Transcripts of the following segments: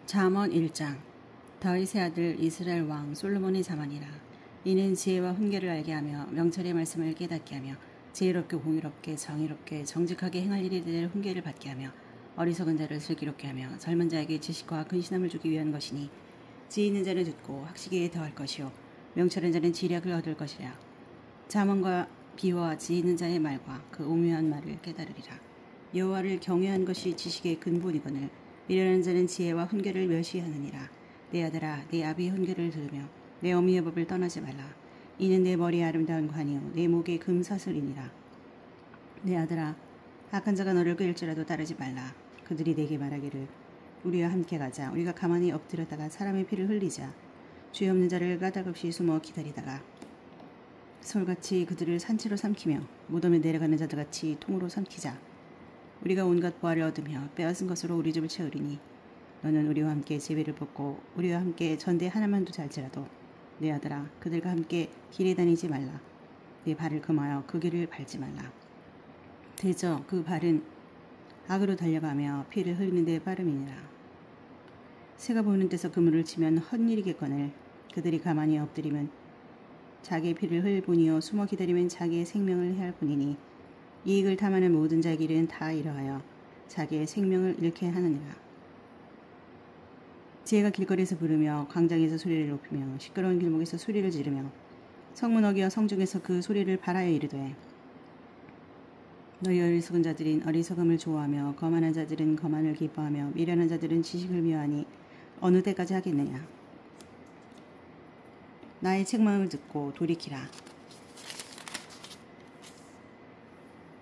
잠언 1장. 다윗의 아들 이스라엘 왕 솔로몬의 잠언이라. 이는 지혜와 훈계를 알게 하며 명철의 말씀을 깨닫게 하며 지혜롭게 공의롭게 정의롭게 정직하게 행할 일에 대해 훈계를 받게 하며 어리석은 자를 슬기롭게 하며 젊은 자에게 지식과 근신함을 주기 위한 것이니 지혜 있는 자는 듣고 학식에 더할 것이요 명철한 자는 지략을 얻을 것이라. 잠언과 비유와 지혜 있는 자의 말과 그 오묘한 말을 깨달으리라. 여호와를 경외한 것이 지식의 근본이거늘 미련한 자는 지혜와 훈계를 멸시하느니라. 내 아들아, 내 아비의 훈계를 들으며 내 어미의 법을 떠나지 말라. 이는 내 머리에 아름다운 관이요 내 목에 금사슬이니라. 내 아들아, 악한 자가 너를 끌지라도 따르지 말라. 그들이 내게 말하기를 우리와 함께 가자. 우리가 가만히 엎드렸다가 사람의 피를 흘리자. 죄 없는 자를 까닭없이 숨어 기다리다가 솔같이 그들을 산채로 삼키며 무덤에 내려가는 자들같이 통으로 삼키자. 우리가 온갖 보화를 얻으며 빼앗은 것으로 우리 집을 채우리니 너는 우리와 함께 제비를 뽑고 우리와 함께 전대 하나만 두자할지라도 내 아들아, 그들과 함께 길에 다니지 말라. 내 발을 금하여 그 길을 밟지 말라. 대저 그 발은 악으로 달려가며 피를 흘리는 데 빠름이니라. 새가 보이는 데서 그물을 치면 헛일이겠거늘 그들이 가만히 엎드리면 자기의 피를 흘릴 뿐이요 숨어 기다리면 자기의 생명을 해할 뿐이니 이익을 탐하는 모든 자의 길은 다 이러하여 자기의 생명을 잃게 하느니라. 지혜가 길거리에서 부르며 광장에서 소리를 높이며 시끄러운 길목에서 소리를 지르며 성문 어기와 성중에서 그 소리를 발하여 이르되 너희 어리석은 자들인 어리석음을 좋아하며 거만한 자들은 거만을 기뻐하며 미련한 자들은 지식을 미워하니 어느 때까지 하겠느냐. 나의 책망을 듣고 돌이키라.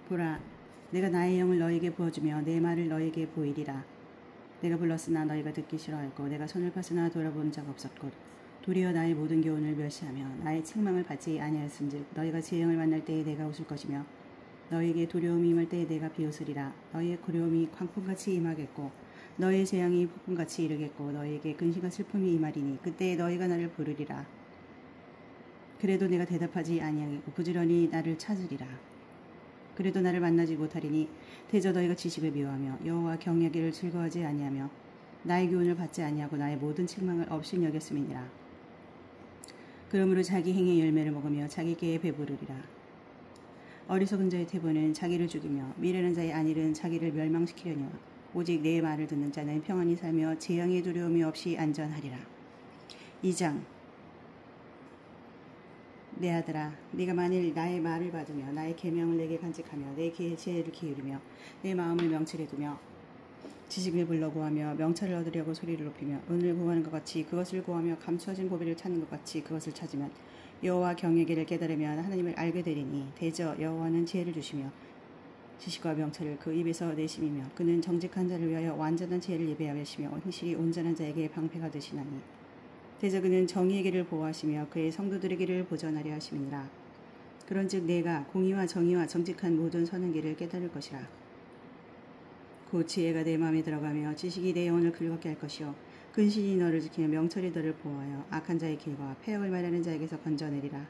보라, 내가 나의 영을 너에게 부어주며 내 말을 너에게 보이리라. 내가 불렀으나 너희가 듣기 싫어하였고 내가 손을 폈으나 돌아보는 자가 없었고 도리어 나의 모든 교훈을 멸시하며 나의 책망을 받지 아니하였은즉 너희가 재앙을 만날 때에 내가 웃을 것이며 너희에게 두려움이 임할 때에 내가 비웃으리라. 너희의 고려움이 광풍같이 임하겠고 너희의 재앙이 폭풍같이 이르겠고 너희에게 근심과 슬픔이 임하리니 그때에 너희가 나를 부르리라. 그래도 내가 대답하지 아니하겠고 부지런히 나를 찾으리라. 그래도 나를 만나지 못하리니 대저 너희가 지식을 미워하며 여호와 경외하기를 즐거워하지 아니하며 나의 교훈을 받지 아니하고 나의 모든 책망을 없인 여겼음이니라. 그러므로 자기 행의 열매를 먹으며 자기 깨에 배부르리라. 어리석은 자의 태보는 자기를 죽이며 미련한 자의 안일은 자기를 멸망시키려니와 오직 내 말을 듣는 자는 평안히 살며 재앙의 두려움이 없이 안전하리라. 2장. 내 아들아, 네가 만일 나의 말을 받으며 나의 계명을 내게 간직하며 내 귀에 지혜를 기울이며 내 마음을 명철에 두며 지식을 불러 구하며 명철을 얻으려고 소리를 높이며 은을 구하는 것 같이 그것을 구하며 감추어진 보배를 찾는 것 같이 그것을 찾으면 여호와 경외기를 깨달으면 하나님을 알게 되리니 대저 여호와는 지혜를 주시며 지식과 명철을 그 입에서 내심이며 그는 정직한 자를 위하여 완전한 지혜를 예배하시며 행실이 온전한 자에게 방패가 되시나니 대저 그는 정의의 길을 보호하시며 그의 성도들의 길을 보전하려 하심이니라. 그런즉 내가 공의와 정의와 정직한 모든 선한 길을 깨달을 것이라. 곧 지혜가 내 마음에 들어가며 지식이 내 영혼을 즐겁게 할 것이요 근신이 너를 지키며 명철이 너를 보호하여 악한 자의 길과 패역을 말하는 자에게서 건져내리라.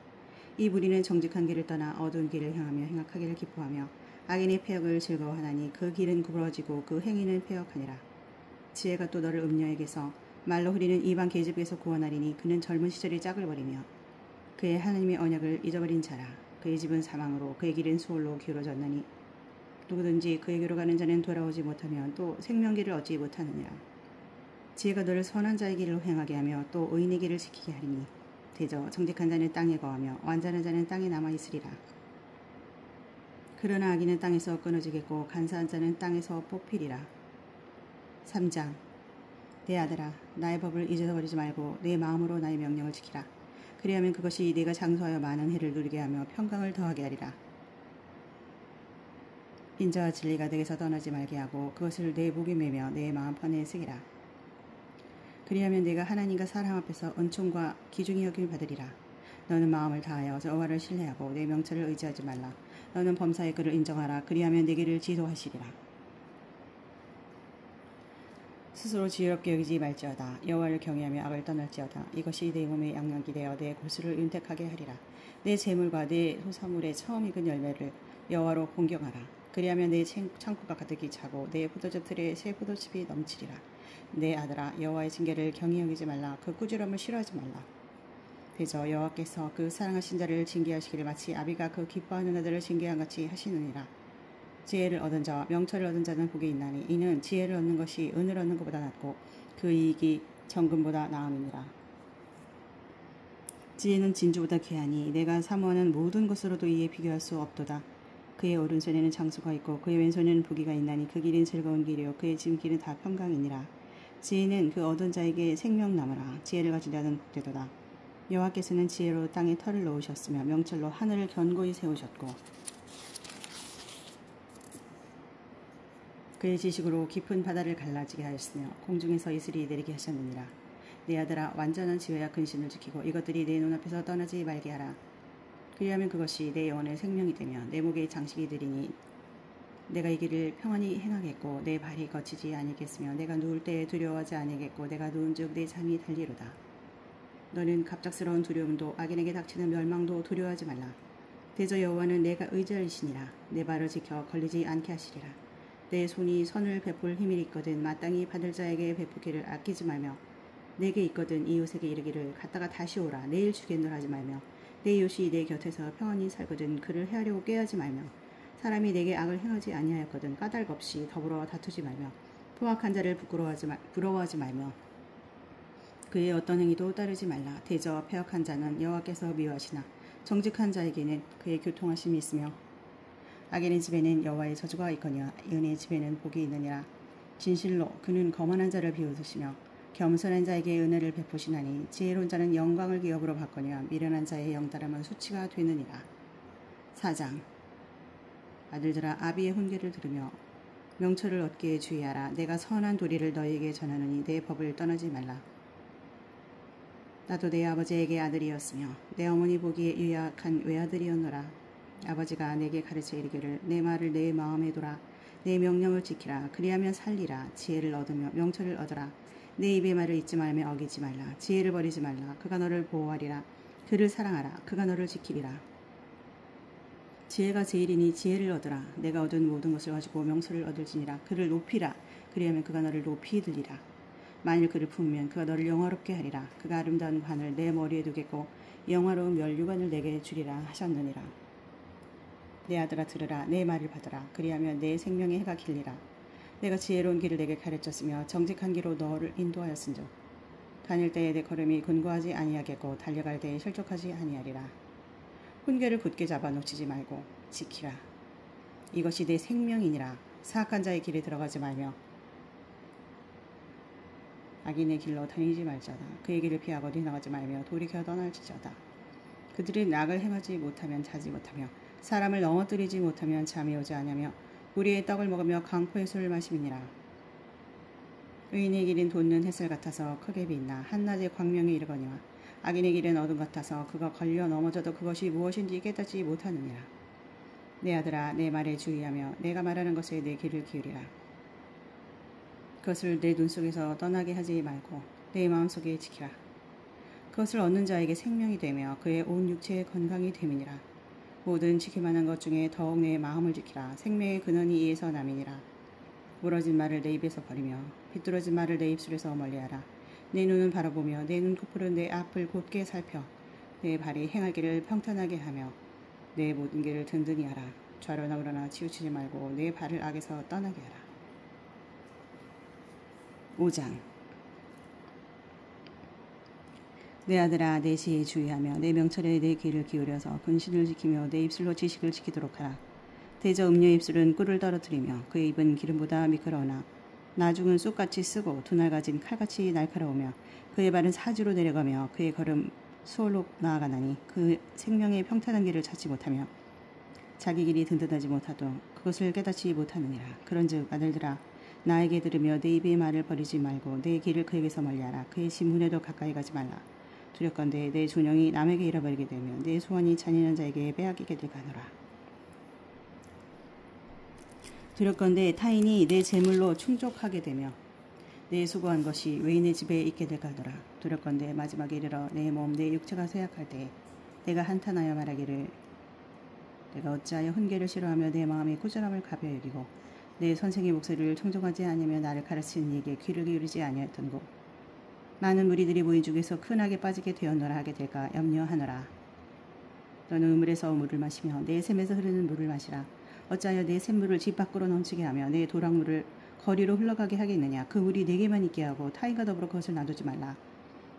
이 무리는 정직한 길을 떠나 어두운 길을 향하며 행악하기를 기뻐하며 악인의 패역을 즐거워하나니 그 길은 구부러지고 그 행위는 패역하니라. 지혜가 또 너를 음녀에게서 말로 흐리는 이방 계집에서 구원하리니 그는 젊은 시절이 짝을 버리며 그의 하나님의 언약을 잊어버린 자라. 그의 집은 사망으로 그의 길은 수월로 기울어졌나니 누구든지 그에게로 가는 자는 돌아오지 못하면 또 생명길을 얻지 못하느니라. 지혜가 너를 선한 자의 길을 행하게 하며 또 의인의 길을 지키게 하리니 대저 정직한 자는 땅에 거하며 완전한 자는 땅에 남아있으리라. 그러나 악인은 땅에서 끊어지겠고 간사한 자는 땅에서 뽑히리라. 3장. 내 아들아, 나의 법을 잊어버리지 말고 내 마음으로 나의 명령을 지키라. 그리하면 그것이 네가 장수하여 많은 해를 누리게 하며 평강을 더하게 하리라. 빈자와 진리가 내게서 떠나지 말게 하고 그것을 내 목에 매며 내 마음판에 쓰기라. 그리하면 내가 하나님과 사람 앞에서 은총과 기중히 여김을 받으리라. 너는 마음을 다하여 여호와를 신뢰하고 내 명철을 의지하지 말라. 너는 범사의 그를 인정하라. 그리하면 내 길을 지도하시리라. 스스로 지혜롭게 여기지 말지어다. 여호와를 경외하며 악을 떠날지어다. 이것이 내 몸의 양약이 되어 내 골수를 윤택하게 하리라. 내 재물과 내 소사물의 처음 익은 열매를 여호와로 공경하라. 그리하면 내 창고가 가득히 차고 내 포도즙 틀에 새 포도즙이 넘치리라. 내 아들아 여호와의 징계를 경히 여기지 말라. 그 꾸지람을 싫어하지 말라. 대저 여호와께서 그 사랑하신 자를 징계하시기를 마치 아비가 그 기뻐하는 아들을 징계한 같이 하시느니라. 지혜를 얻은 자와 명철을 얻은 자는 복이 있나니 이는 지혜를 얻는 것이 은을 얻는 것보다 낫고 그 이익이 정금보다 나음이니라. 지혜는 진주보다 귀하니 내가 사모하는 모든 것으로도 이에 비교할 수 없도다. 그의 오른손에는 장수가 있고 그의 왼손에는 부귀가 있나니 그 길은 즐거운 길이요 그의 짐길은 다 평강이니라. 지혜는 그 얻은 자에게 생명나무라. 지혜를 가진 자는 복되도다. 여호와께서는 지혜로 땅에 털을 놓으셨으며 명철로 하늘을 견고히 세우셨고 그의 지식으로 깊은 바다를 갈라지게 하였으며 공중에서 이슬이 내리게 하셨느니라. 내 아들아 완전한 지혜와 근신을 지키고 이것들이 내 눈앞에서 떠나지 말게 하라. 그리하면 그것이 내 영혼의 생명이 되며 내 목의 장식이 되리니 내가 이 길을 평안히 행하겠고 내 발이 거치지 아니겠으며 내가 누울 때에 두려워하지 아니겠고 내가 누운즉 내 잠이 달리로다. 너는 갑작스러운 두려움도 악인에게 닥치는 멸망도 두려워하지 말라. 대저 여호와는 내가 의지하시니라. 내 발을 지켜 걸리지 않게 하시리라. 내 손이 선을 베풀 힘이 있거든 마땅히 받을 자에게 베푸기를 아끼지 말며 내게 있거든 이웃에게 이르기를 갔다가 다시 오라 내일 주겠노라 하지 말며 내 이웃이 내 곁에서 평안히 살거든 그를 해하려고 꾀하지 말며 사람이 내게 악을 행하지 아니하였거든 까닭 없이 더불어 다투지 말며 포악한 자를 부러워하지 말며 그의 어떤 행위도 따르지 말라. 대저 패역한 자는 여호와께서 미워하시나 정직한 자에게는 그의 교통하심이 있으며 악인의 집에는 여호와의 저주가 있거니와 의인의 집에는 복이 있느니라. 진실로 그는 거만한 자를 비웃으시며 겸손한 자에게 은혜를 베푸시나니 지혜로운 자는 영광을 기업으로 받거니와 미련한 자의 영달함은 수치가 되느니라. 4장 아들들아 아비의 훈계를 들으며 명철을 얻기에 주의하라. 내가 선한 도리를 너희에게 전하노니 내 법을 떠나지 말라. 나도 내 아버지에게 아들이었으며 내 어머니 보기에 유약한 외아들이었노라. 아버지가 내게 가르쳐 이르기를 내 말을 내 마음에 두라. 내 명령을 지키라. 그리하면 살리라. 지혜를 얻으며 명철을 얻으라. 내 입의 말을 잊지 말며 어기지 말라. 지혜를 버리지 말라. 그가 너를 보호하리라. 그를 사랑하라. 그가 너를 지키리라. 지혜가 제일이니 지혜를 얻으라. 내가 얻은 모든 것을 가지고 명철을 얻을지니라. 그를 높이라. 그리하면 그가 너를 높이 들리라. 만일 그를 품으면 그가 너를 영화롭게 하리라. 그가 아름다운 관을 내 머리에 두겠고 영화로운 면류관을 내게 주리라 하셨느니라. 내 아들아 들으라. 내 말을 받으라. 그리하면 내 생명의 해가 길리라. 내가 지혜로운 길을 내게 가르쳤으며 정직한 길로 너를 인도하였은즉 다닐 때에 내 걸음이 곤고하지 아니하겠고 달려갈 때에 실족하지 아니하리라. 훈계를 굳게 잡아 놓치지 말고 지키라. 이것이 내 생명이니라. 사악한 자의 길에 들어가지 말며 악인의 길로 다니지 말자다. 그의 길을 피하고 뒤나가지 말며 돌이켜 떠날지어다. 그들이 악을 행하지 못하면 자지 못하며 사람을 넘어뜨리지 못하면 잠이 오지 아니하며 우리의 떡을 먹으며 강포의 술을 마심이니라. 의인의 길은 돋는 햇살 같아서 크게 빛나 한낮의 광명에 이르거니와 악인의 길은 어둠 같아서 그가 걸려 넘어져도 그것이 무엇인지 깨닫지 못하느니라. 내 아들아 내 말에 주의하며 내가 말하는 것에 내 귀를 기울이라. 그것을 내 눈 속에서 떠나게 하지 말고 내 마음속에 지키라. 그것을 얻는 자에게 생명이 되며 그의 온 육체의 건강이 됨이니라. 모든 지킬만한 것 중에 더욱 내 마음을 지키라. 생명의 근원이 이에서 남이니라. 물어진 말을 내 입에서 버리며 비뚤어진 말을 내 입술에서 멀리하라. 내 눈은 바라보며 내 눈코풀은 내 앞을 곧게 살펴 내 발이 행할 길을 평탄하게 하며 내 모든 길을 든든히 하라. 좌로나 우로나 치우치지 말고 내 발을 악에서 떠나게 하라. 5장 내 아들아 내 지혜에 주의하며 내 명철에 내 귀를 기울여서 근신을 지키며 내 입술로 지식을 지키도록 하라. 대저 음녀의 입술은 꿀을 떨어뜨리며 그의 입은 기름보다 미끄러우나 나중은 쑥같이 쓰고 두 날 가진 칼같이 날카로우며 그의 발은 사지로 내려가며 그의 걸음 수월로 나아가나니 그 생명의 평탄한 길을 찾지 못하며 자기 길이 든든하지 못하도 그것을 깨닫지 못하느니라. 그런즉 아들들아 나에게 들으며 내 입의 말을 버리지 말고 내 길을 그에게서 멀리하라. 그의 신문에도 가까이 가지 말라. 두렵건대 내 존영이 남에게 잃어버리게 되며 내 소원이 잔인한 자에게 빼앗기게 될까노라. 두렵건대 타인이 내 재물로 충족하게 되며 내 수고한 것이 외인의 집에 있게 될까더라. 두렵건대 마지막에 이르러 내 몸 내 육체가 쇠약할 때에 내가 한탄하여 말하기를 내가 어찌하여 훈계를 싫어하며 내 마음이 꾸준함을 가벼 여기고 내 선생의 목소리를 청종하지 아니하며 나를 가르치는 이에게 귀를 기울이지 아니하였던 곳. 많은 무리들이 모인 중에서 큰 악에 빠지게 되었노라 하게 될까 염려하노라. 너는 우물에서 물을 마시며 내 샘에서 흐르는 물을 마시라. 어찌하여 내 샘물을 집 밖으로 넘치게 하며 내 도랑물을 거리로 흘러가게 하겠느냐. 그 물이 내게만 있게 하고 타인과 더불어 그것을 놔두지 말라.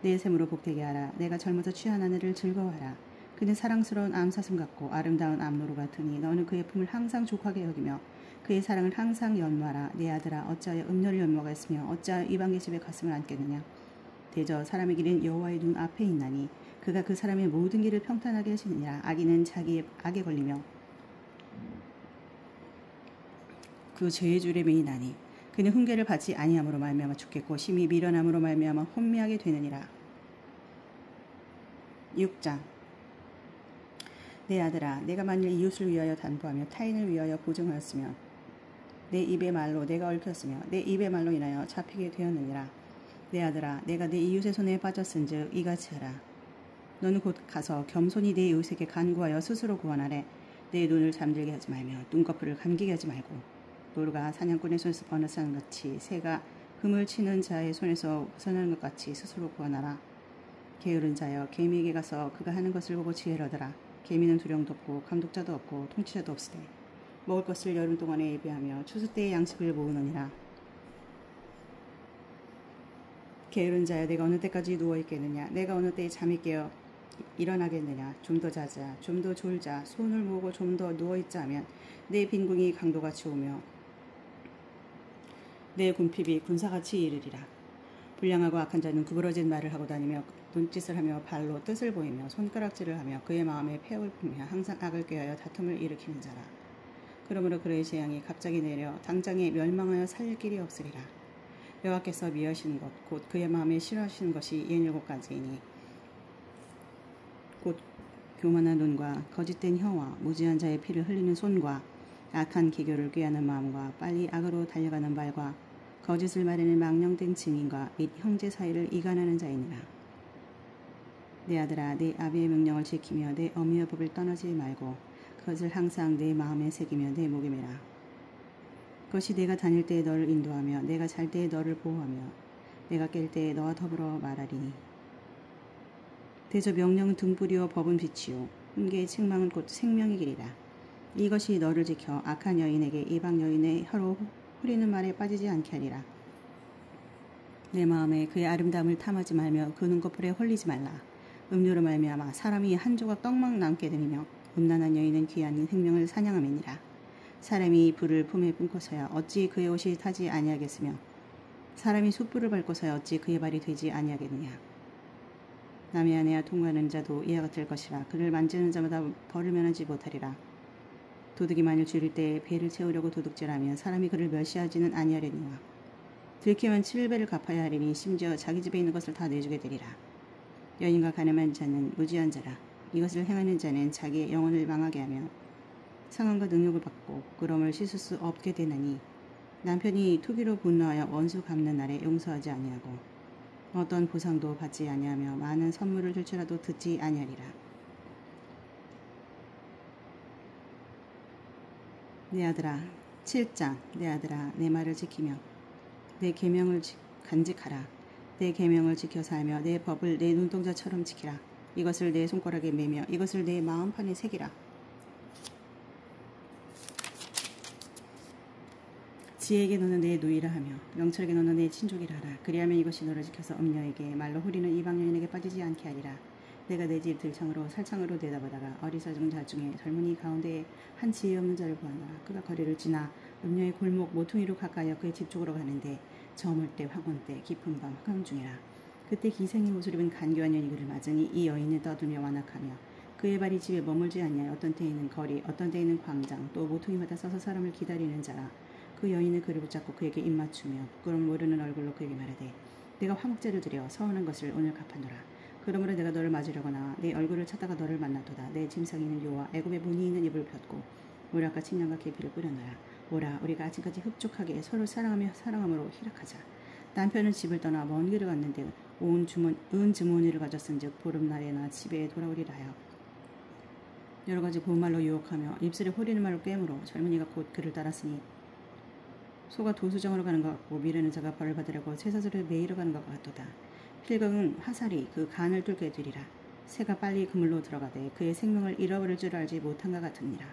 내 샘으로 복되게 하라. 내가 젊어서 취한 아내를 즐거워하라. 그는 사랑스러운 암사슴 같고 아름다운 암노루 같으니 너는 그의 품을 항상 족하게 여기며 그의 사랑을 항상 연모하라. 내 아들아, 어찌하여 음료를 연모하였으며 어찌하여 이방의 집에 가슴을 안겠느냐. 대저 사람의 길은 여호와의 눈 앞에 있나니 그가 그 사람의 모든 길을 평탄하게 하시느니라. 악인은 자기의 악에 걸리며 그 죄의 줄에 매이나니 그는 훈계를 받지 아니함으로 말미암아 죽겠고 심히 미련함으로 말미암아 혼미하게 되느니라. 6장. 내 아들아, 내가 만일 이웃을 위하여 담보하며 타인을 위하여 보증하였으면 내 입의 말로 내가 얽혔으며 내 입의 말로 인하여 잡히게 되었느니라. 내 아들아, 내가 내 이웃의 손에 빠졌은즉 이같이 하라. 너는 곧 가서 겸손히 내 이웃에게 간구하여 스스로 구원하래. 내 눈을 잠들게 하지 말며 눈꺼풀을 감기게 하지 말고 노루가 사냥꾼의 손에서 벗어나는 것 같이 새가 금을 치는 자의 손에서 벗어나는 것 같이 스스로 구원하라. 게으른 자여, 개미에게 가서 그가 하는 것을 보고 지혜를 얻으라. 개미는 두령도 없고 감독자도 없고 통치자도 없으되 먹을 것을 여름 동안에 예비하며 추수 때의 양식을 모으느니라. 게으른 자여, 내가 어느 때까지 누워있겠느냐. 내가 어느 때에 잠이 깨어 일어나겠느냐. 좀 더 자자, 좀 더 졸자, 손을 모으고 좀 더 누워있자 하면 내 빈궁이 강도같이 오며 내 궁핍이 군사같이 이르리라. 불량하고 악한 자는 구부러진 말을 하고 다니며 눈짓을 하며 발로 뜻을 보이며 손가락질을 하며 그의 마음에 패역을 품며 항상 악을 꾀하여 다툼을 일으키는 자라. 그러므로 그의 재앙이 갑자기 내려 당장에 멸망하여 살릴 길이 없으리라. 여호와께서 미워하시는 것 곧 그의 마음에 싫어하시는 것이 67가지이니 곧 교만한 눈과 거짓된 혀와 무지한 자의 피를 흘리는 손과 악한 기교를 꾀하는 마음과 빨리 악으로 달려가는 발과 거짓을 말하는 망령된 증인과 및 형제 사이를 이간하는 자이니라. 내 아들아, 내 아비의 명령을 지키며 내 어미의 법을 떠나지 말고 그것을 항상 내 마음에 새기며 내 목에 매라. 그것이 내가 다닐 때에 너를 인도하며 내가 잘 때에 너를 보호하며 내가 깰 때에 너와 더불어 말하리니. 대저 명령은 등불이요 법은 빛이요 훈계의 책망은 곧 생명의 길이라. 이것이 너를 지켜 악한 여인에게 이방 여인의 혀로 후리는 말에 빠지지 않게 하리라. 내 마음에 그의 아름다움을 탐하지 말며 그 눈꺼풀에 홀리지 말라. 음료로 말미암아 사람이 한 조각 떡만 남게 되며 음란한 여인은 귀한 생명을 사냥함이니라. 사람이 불을 품에 뿜고서야 어찌 그의 옷이 타지 아니하겠으며 사람이 숯불을 밟고서야 어찌 그의 발이 되지 아니하겠느냐. 남의 아내와 통과하는 자도 이와 같을 것이라. 그를 만지는 자마다 벌을 면하지 못하리라. 도둑이 만일 줄일 때에 배를 채우려고 도둑질하면 사람이 그를 멸시하지는 아니하려니와 들키면 7배를 갚아야 하리니 심지어 자기 집에 있는 것을 다 내주게 되리라. 여인과 가늠한 자는 무지한 자라. 이것을 행하는 자는 자기의 영혼을 망하게 하며 상함과 능력을 받고 부끄러움을 씻을 수 없게 되나니 남편이 투기로 분노하여 원수 갚는 날에 용서하지 아니하고 어떤 보상도 받지 아니하며 많은 선물을 줄지라도 듣지 아니하리라. 내 아들아, 7장. 내 아들아, 내 말을 지키며 내 계명을 간직하라. 내 계명을 지켜 살며 내 법을 내 눈동자처럼 지키라. 이것을 내 손가락에 매며 이것을 내 마음판에 새기라. 지혜에게 너는 내 누이라 하며 명철에게 너는 내 친족이라 하라. 그리하면 이것이 너를 지켜서 음녀에게 말로 후리는 이방 여인에게 빠지지 않게 하리라. 내가 내 집 들창으로 살창으로 내다보다가 어리석은 자 중에 젊은이 가운데 한 지혜 없는 자를 보았노라. 그가 거리를 지나 음녀의 골목 모퉁이로 가까이어 그의 집 쪽으로 가는데 저물 때 황혼 때 깊은 밤 화감 중이라. 그때 기생의 옷을 입은 간교한 여인이 그를 맞으니 이 여인을 떠들며 완악하며 그의 발이 집에 머물지 않냐. 어떤 때에는 거리 어떤 때에는 광장 또 모퉁이마다 서서 사람을 기다리는 자라. 그 여인은 그를 붙잡고 그에게 입맞추며 부끄러움 모르는 얼굴로 그에게 말하되 내가 화목제를 드려 서운한 것을 오늘 갚아노라. 그러므로 내가 너를 맞으려고 나와 내 얼굴을 찾다가 너를 만나도다. 내 짐승이는 요와 애굽의 무늬 있는 입을 폈고 모략과 침량과 계피를 뿌려놔라. 오라, 우리가 아직까지 흡족하게 서로 사랑함으로 희락하자. 남편은 집을 떠나 먼 길을 갔는데 온 주머니를 가졌은즉 보름날에나 집에 돌아오리라 하여 여러 가지 고운 말로 유혹하며 입술에 호리는 말로 꿰므로 젊은이가 곧 그를 따랐으니 소가 도수정으로 가는 것 같고 미르는 자가 벌을 받으려고 쇠사슬을 매이러 가는 것 같도다. 필경은 화살이 그 간을 뚫게 되리라. 새가 빨리 그물로 들어가되 그의 생명을 잃어버릴 줄 알지 못한 것 같으니라.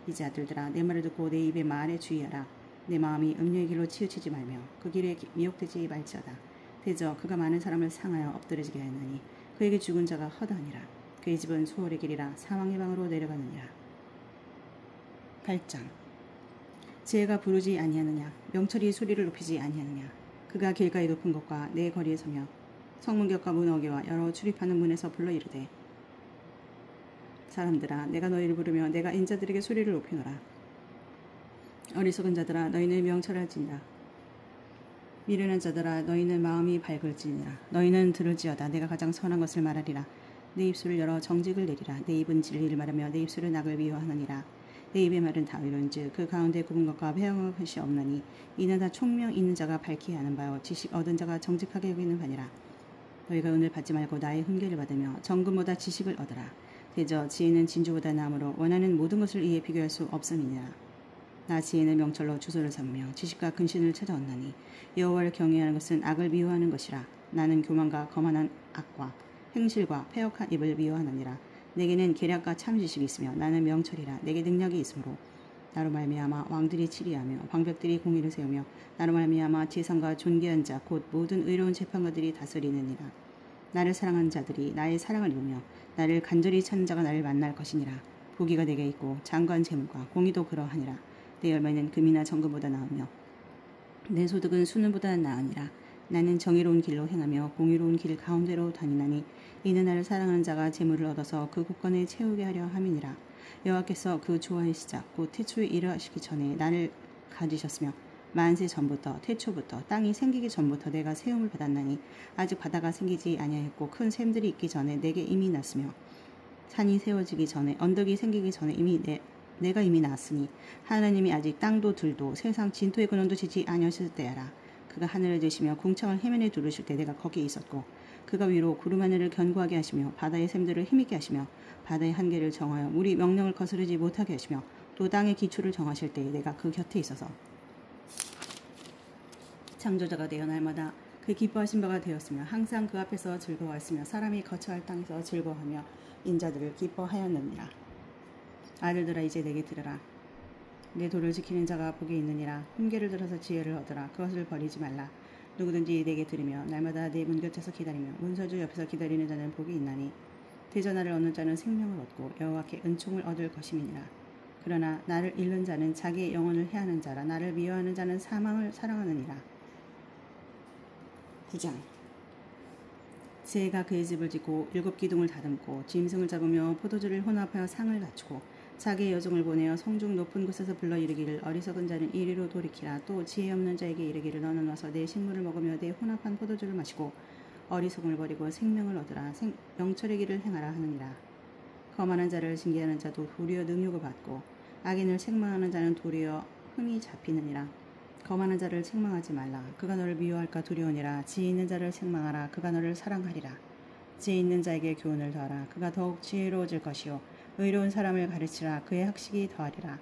이제 아들들아 내 말을 듣고 내 입의 말에 주의하라. 내 마음이 음료의 길로 치우치지 말며 그 길에 미혹되지 말지어다. 대저 그가 많은 사람을 상하여 엎드러지게 하였나니 그에게 죽은 자가 허다하니라. 그의 집은 수월의 길이라 사망의 방으로 내려가느니라. 8장. 지혜가 부르지 아니하느냐 명철이 소리를 높이지 아니하느냐. 그가 길가에 높은 곳과 내 거리에 서며 성문격과 문어기와 여러 출입하는 문에서 불러 이르되 사람들아 내가 너희를 부르며 내가 인자들에게 소리를 높이노라. 어리석은 자들아 너희는 명철할지니라. 미련한 자들아 너희는 마음이 밝을지니라. 너희는 들을지어다. 내가 가장 선한 것을 말하리라. 내 입술을 열어 정직을 내리라. 내 입은 진리를 말하며 내 입술은 악을 미워하느니라. 내 입의 말은 다 의로운즉 그 가운데 굽은 것과 배영한 것이 없나니 이는 다 총명 있는 자가 밝히 아는 바요 지식 얻은 자가 정직하게 여기는 바니라. 너희가 은을 받지 말고 나의 훈계를 받으며 정금보다 지식을 얻으라. 대저 지혜는 진주보다 나음으로 원하는 모든 것을 이에 비교할 수 없음이니라. 나 지혜는 명철로 주소를 삼으며 지식과 근신을 찾아왔나니 여호와를 경외하는 것은 악을 미워하는 것이라. 나는 교만과 거만한 악과 행실과 패역한 입을 미워하느니라. 내게는 계략과 참 지식이 있으며 나는 명철이라. 내게 능력이 있으므로 나로 말미암아 왕들이 치리하며 방백들이 공의를 세우며 나로 말미암아 지상과 존귀한 자 곧 모든 의로운 재판관들이 다스리느니라. 나를 사랑하는 자들이 나의 사랑을 입으며 나를 간절히 찾는 자가 나를 만날 것이니라. 부귀가 내게 있고 장관 재물과 공의도 그러하니라. 내 열매는 금이나 정금보다 나으며 내 소득은 수는보다 나으니라. 나는 정의로운 길로 행하며 공의로운 길 가운데로 다니나니 이는 나를 사랑하는 자가 재물을 얻어서 그 곳간에 채우게 하려 함이니라. 여호와께서 그 조화의 시작 곧 태초에 이르시기 전에 나를 가지셨으며 만세 전부터 태초부터 땅이 생기기 전부터 내가 세움을 받았나니 아직 바다가 생기지 아니하였고 큰 샘들이 있기 전에 내게 이미 났으며 산이 세워지기 전에 언덕이 생기기 전에 내가 이미 났으니 하나님이 아직 땅도 들도 세상 진토의 근원도 지지 아니하실 때야라. 그가 하늘을 드시며 궁창을 해면에 두르실 때 내가 거기에 있었고 그가 위로 구름 하늘을 견고하게 하시며 바다의 샘들을 힘있게 하시며 바다의 한계를 정하여 물이 명령을 거스르지 못하게 하시며 또 땅의 기초를 정하실 때에 내가 그 곁에 있어서 창조자가 되어 날마다 그 기뻐하신 바가 되었으며 항상 그 앞에서 즐거워하였으며 사람이 거처할 땅에서 즐거워하며 인자들을 기뻐하였느니라. 아들들아 이제 내게 들으라. 내 도를 지키는 자가 복이 있느니라. 훈계를 들어서 지혜를 얻으라. 그것을 버리지 말라. 누구든지 내게 들으며 날마다 내 문 곁에서 기다리며 문서주 옆에서 기다리는 자는 복이 있나니 대전하를 얻는 자는 생명을 얻고 여호와께 은총을 얻을 것임이니라. 그러나 나를 잃는 자는 자기의 영혼을 해하는 자라. 나를 미워하는 자는 사망을 사랑하느니라. 9장. 지혜가 그의 집을 짓고 7 기둥을 다듬고 짐승을 잡으며 포도주를 혼합하여 상을 갖추고 자기의 여종을 보내어 성중 높은 곳에서 불러 이르기를 어리석은 자는 이리로 돌이키라. 또 지혜 없는 자에게 이르기를 너는 와서 내 식물을 먹으며 내 혼합한 포도주를 마시고 어리석음을 버리고 생명을 얻으라. 명철의 길을 행하라 하느니라. 거만한 자를 징계하는 자도 도리어 능욕을 받고 악인을 책망하는 자는 도리어 흠이 잡히느니라. 거만한 자를 책망하지 말라. 그가 너를 미워할까 두려우니라. 지혜 있는 자를 책망하라. 그가 너를 사랑하리라. 지혜 있는 자에게 교훈을 더하라. 그가 더욱 지혜로워질 것이요 의로운 사람을 가르치라. 그의 학식이 더하리라.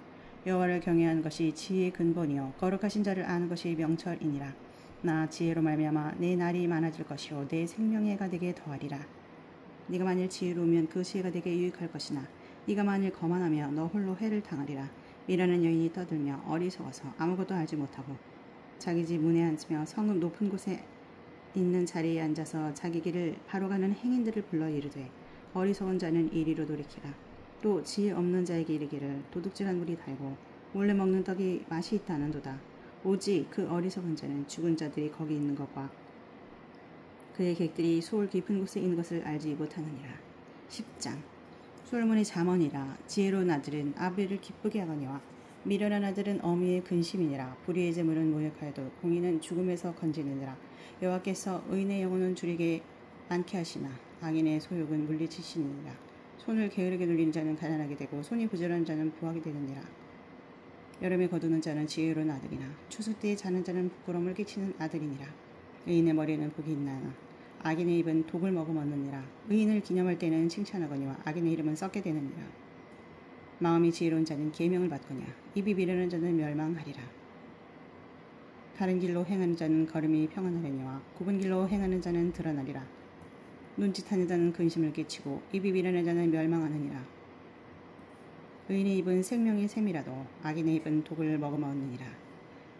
여호와를 경외하는 것이 지혜의 근본이요 거룩하신 자를 아는 것이 명철이니라. 나 지혜로 말미암아 내 날이 많아질 것이요 내 생명의 해가 내게 더하리라. 네가 만일 지혜로우면 그 지혜가 내게 유익할 것이나 네가 만일 거만하며 너 홀로 해를 당하리라. 미라는 여인이 떠들며 어리석어서 아무것도 알지 못하고 자기 집 문에 앉으며 성읍 높은 곳에 있는 자리에 앉아서 자기 길을 바로 가는 행인들을 불러 이르되 어리석은 자는 이리로 돌이키라. 또 지혜 없는 자에게 이르기를 도둑질한 물이 달고 몰래 먹는 떡이 맛이 있다는도다. 오직 그 어리석은 자는 죽은 자들이 거기 있는 것과 그의 객들이 수월 깊은 곳에 있는 것을 알지 못하느니라. 10장. 솔로몬의 잠언이라. 지혜로운 아들은 아버지를 기쁘게 하거니와 미련한 아들은 어미의 근심이니라. 불의의 재물은 모욕하여도 공의는 죽음에서 건지느니라. 여호와께서 의인의 영혼은 줄이게 많게 하시나 악인의 소욕은 물리치시느니라. 손을 게으르게 눌리는 자는 가난하게 되고 손이 부지런한 자는 부하게 되느니라. 여름에 거두는 자는 지혜로운 아들이나 추수 때에 자는 자는 부끄러움을 끼치는 아들이니라. 의인의 머리에는 복이 있나나 악인의 입은 독을 머금었느니라. 의인을 기념할 때는 칭찬하거니와 악인의 이름은 썩게 되느니라. 마음이 지혜로운 자는 계명을 받거냐 입이 미르는 자는 멸망하리라. 바른 길로 행하는 자는 걸음이 평안하려니와 굽은 길로 행하는 자는 드러나리라. 눈짓하는 자는 근심을 끼치고 입이 미련한 자는 멸망하느니라. 의인의 입은 생명의 샘이라도 악인의 입은 독을 머금어 얻느니라.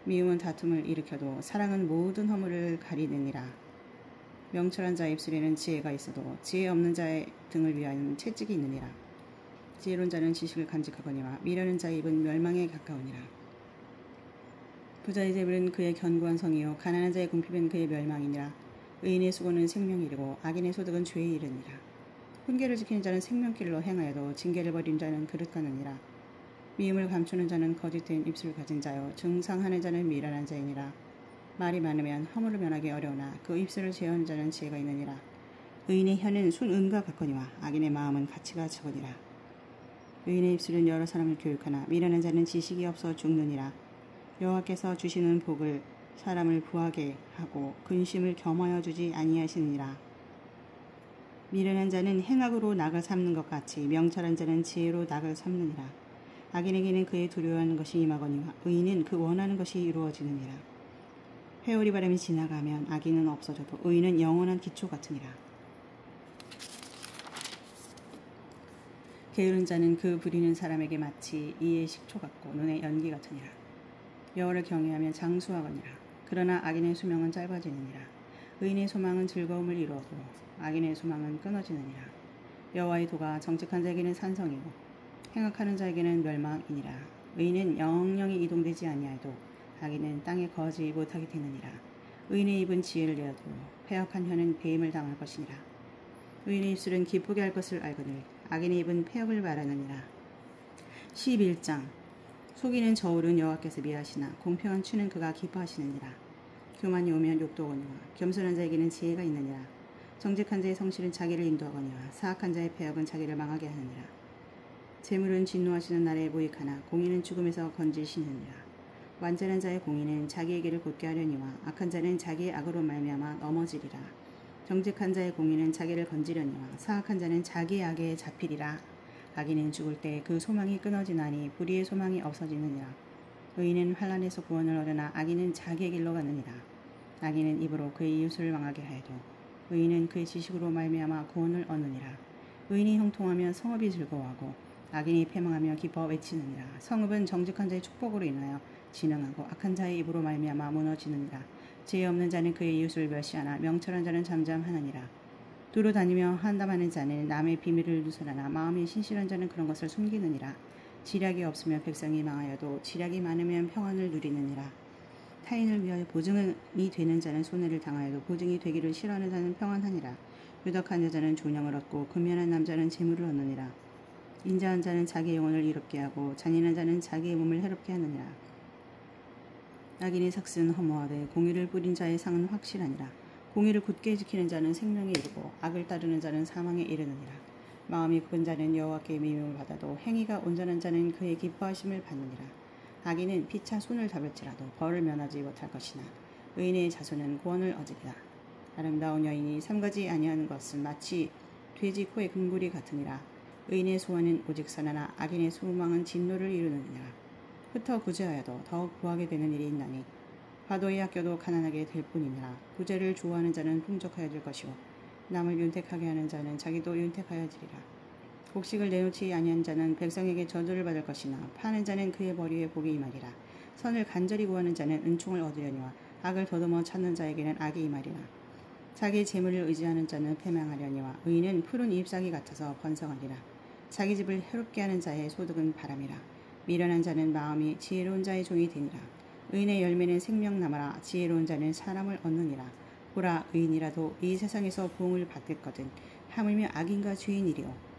미움은 다툼을 일으켜도 사랑은 모든 허물을 가리느니라. 명철한 자의 입술에는 지혜가 있어도 지혜 없는 자의 등을 위하여는 채찍이 있느니라. 지혜로운 자는 지식을 간직하거니와 미련한 자의 입은 멸망에 가까우니라. 부자의 재물은 그의 견고한 성이요 가난한 자의 궁핍은 그의 멸망이니라. 의인의 수고는 생명이 이르고 악인의 소득은 죄에 이르니라. 훈계를 지키는 자는 생명길로 행하여도 징계를 버린 자는 그릇 가느니라. 미움을 감추는 자는 거짓된 입술을 가진 자요 증상하는 자는 미련한 자이니라. 말이 많으면 허물을 면하기 어려우나 그 입술을 제어하는 자는 지혜가 있느니라. 의인의 혀는 순은과 같거니와 악인의 마음은 가치가 적으니라. 의인의 입술은 여러 사람을 교육하나 미련한 자는 지식이 없어 죽느니라. 여호와께서 주시는 복을 사람을 부하게 하고 근심을 겸하여 주지 아니하시느니라. 미련한 자는 행악으로 낙을 삼는 것 같이 명철한 자는 지혜로 낙을 삼느니라. 악인에게는 그의 두려워하는 것이 임하거니와 의인은 그 원하는 것이 이루어지느니라. 회오리 바람이 지나가면 악인은 없어져도 의인은 영원한 기초 같으니라. 게으른 자는 그 부리는 사람에게 마치 이의 식초 같고 눈의 연기 같으니라. 여호와를 경외하면 장수하거니라. 그러나 악인의 수명은 짧아지느니라. 의인의 소망은 즐거움을 이루어도 악인의 소망은 끊어지느니라. 여호와의 도가 정직한 자에게는 산성이고 행악하는 자에게는 멸망이니라. 의인은 영영이 이동되지 아니하여도 악인은 땅에 거하지 못하게 되느니라. 의인의 입은 지혜를 내어도 패역한 혀는 배임을 당할 것이니라. 의인의 입술은 기쁘게 할 것을 알거늘 악인의 입은 패역을 말하느니라. 11장 속이는 저울은 여호와께서 미하시나 공평한 추는 그가 기뻐하시느니라. 교만이 오면 욕도 오거니와 겸손한 자에게는 지혜가 있느니라. 정직한 자의 성실은 자기를 인도하거니와 사악한 자의 패역은 자기를 망하게 하느니라. 재물은 진노하시는 날에 무익하나 공의는 죽음에서 건지시느니라. 완전한 자의 공의는 자기에게를 곧게 하려니와 악한 자는 자기의 악으로 말미암아 넘어지리라. 정직한 자의 공의는 자기를 건지려니와 사악한 자는 자기의 악에 잡히리라. 악인은 죽을 때 그 소망이 끊어지나니 불의의 소망이 없어지느니라. 의인은 환난에서 구원을 얻으나 악인은 자기의 길로 가느니라. 악인은 입으로 그의 이웃을 망하게 하여도 의인은 그의 지식으로 말미암아 구원을 얻느니라. 의인이 형통하면 성읍이 즐거워하고 악인이 패망하며 기뻐 외치느니라. 성읍은 정직한 자의 축복으로 인하여 진흥하고 악한 자의 입으로 말미암아 무너지느니라. 지혜 없는 자는 그의 이웃을 멸시하나 명철한 자는 잠잠하느니라. 두루 다니며 한담하는 자는 남의 비밀을 누설하나 마음이 신실한 자는 그런 것을 숨기느니라. 지략이 없으면 백성이 망하여도 지략이 많으면 평안을 누리느니라. 타인을 위하여 보증이 되는 자는 손해를 당하여도 보증이 되기를 싫어하는 자는 평안하니라. 유덕한 여자는 존영을 얻고 근면한 남자는 재물을 얻느니라. 인자한 자는 자기의 영혼을 이롭게 하고 잔인한 자는 자기의 몸을 해롭게 하느니라. 악인의 삭슬은 허무하되 공의를 뿌린 자의 상은 확실하니라. 공의를 굳게 지키는 자는 생명에 이르고 악을 따르는 자는 사망에 이르느니라. 마음이 굽은 자는 여호와께 미움을 받아도 행위가 온전한 자는 그의 기뻐하심을 받느니라. 악인은 피차 손을 잡을지라도 벌을 면하지 못할 것이나 의인의 자손은 구원을 얻으리라. 아름다운 여인이 삼가지 아니하는 것은 마치 돼지 코의 금고리 같으니라. 의인의 소원은 오직 선하나 악인의 소망은 진노를 이루느니라. 흩어 구제하여도 더욱 구하게 되는 일이 있나니 과도히 아껴도 가난하게 될 뿐이니라. 부재를 좋아하는 자는 풍족하여질 것이요 남을 윤택하게 하는 자는 자기도 윤택하여지리라. 곡식을 내놓지 아니한 자는 백성에게 저주를 받을 것이나 파는 자는 그의 머리에 복이 임하리라. 선을 간절히 구하는 자는 은총을 얻으려니와 악을 더듬어 찾는 자에게는 악이 임하리라. 자기의 재물을 의지하는 자는 패망하려니와 의인은 푸른 잎사귀 같아서 번성하리라. 자기 집을 해롭게 하는 자의 소득은 바람이라. 미련한 자는 마음이 지혜로운 자의 종이 되니라. 의인의 열매는 생명나무라. 지혜로운 자는 사람을 얻느니라. 보라, 의인이라도 이 세상에서 부흥을 받겠거든 하물며 악인과 죄인이리요.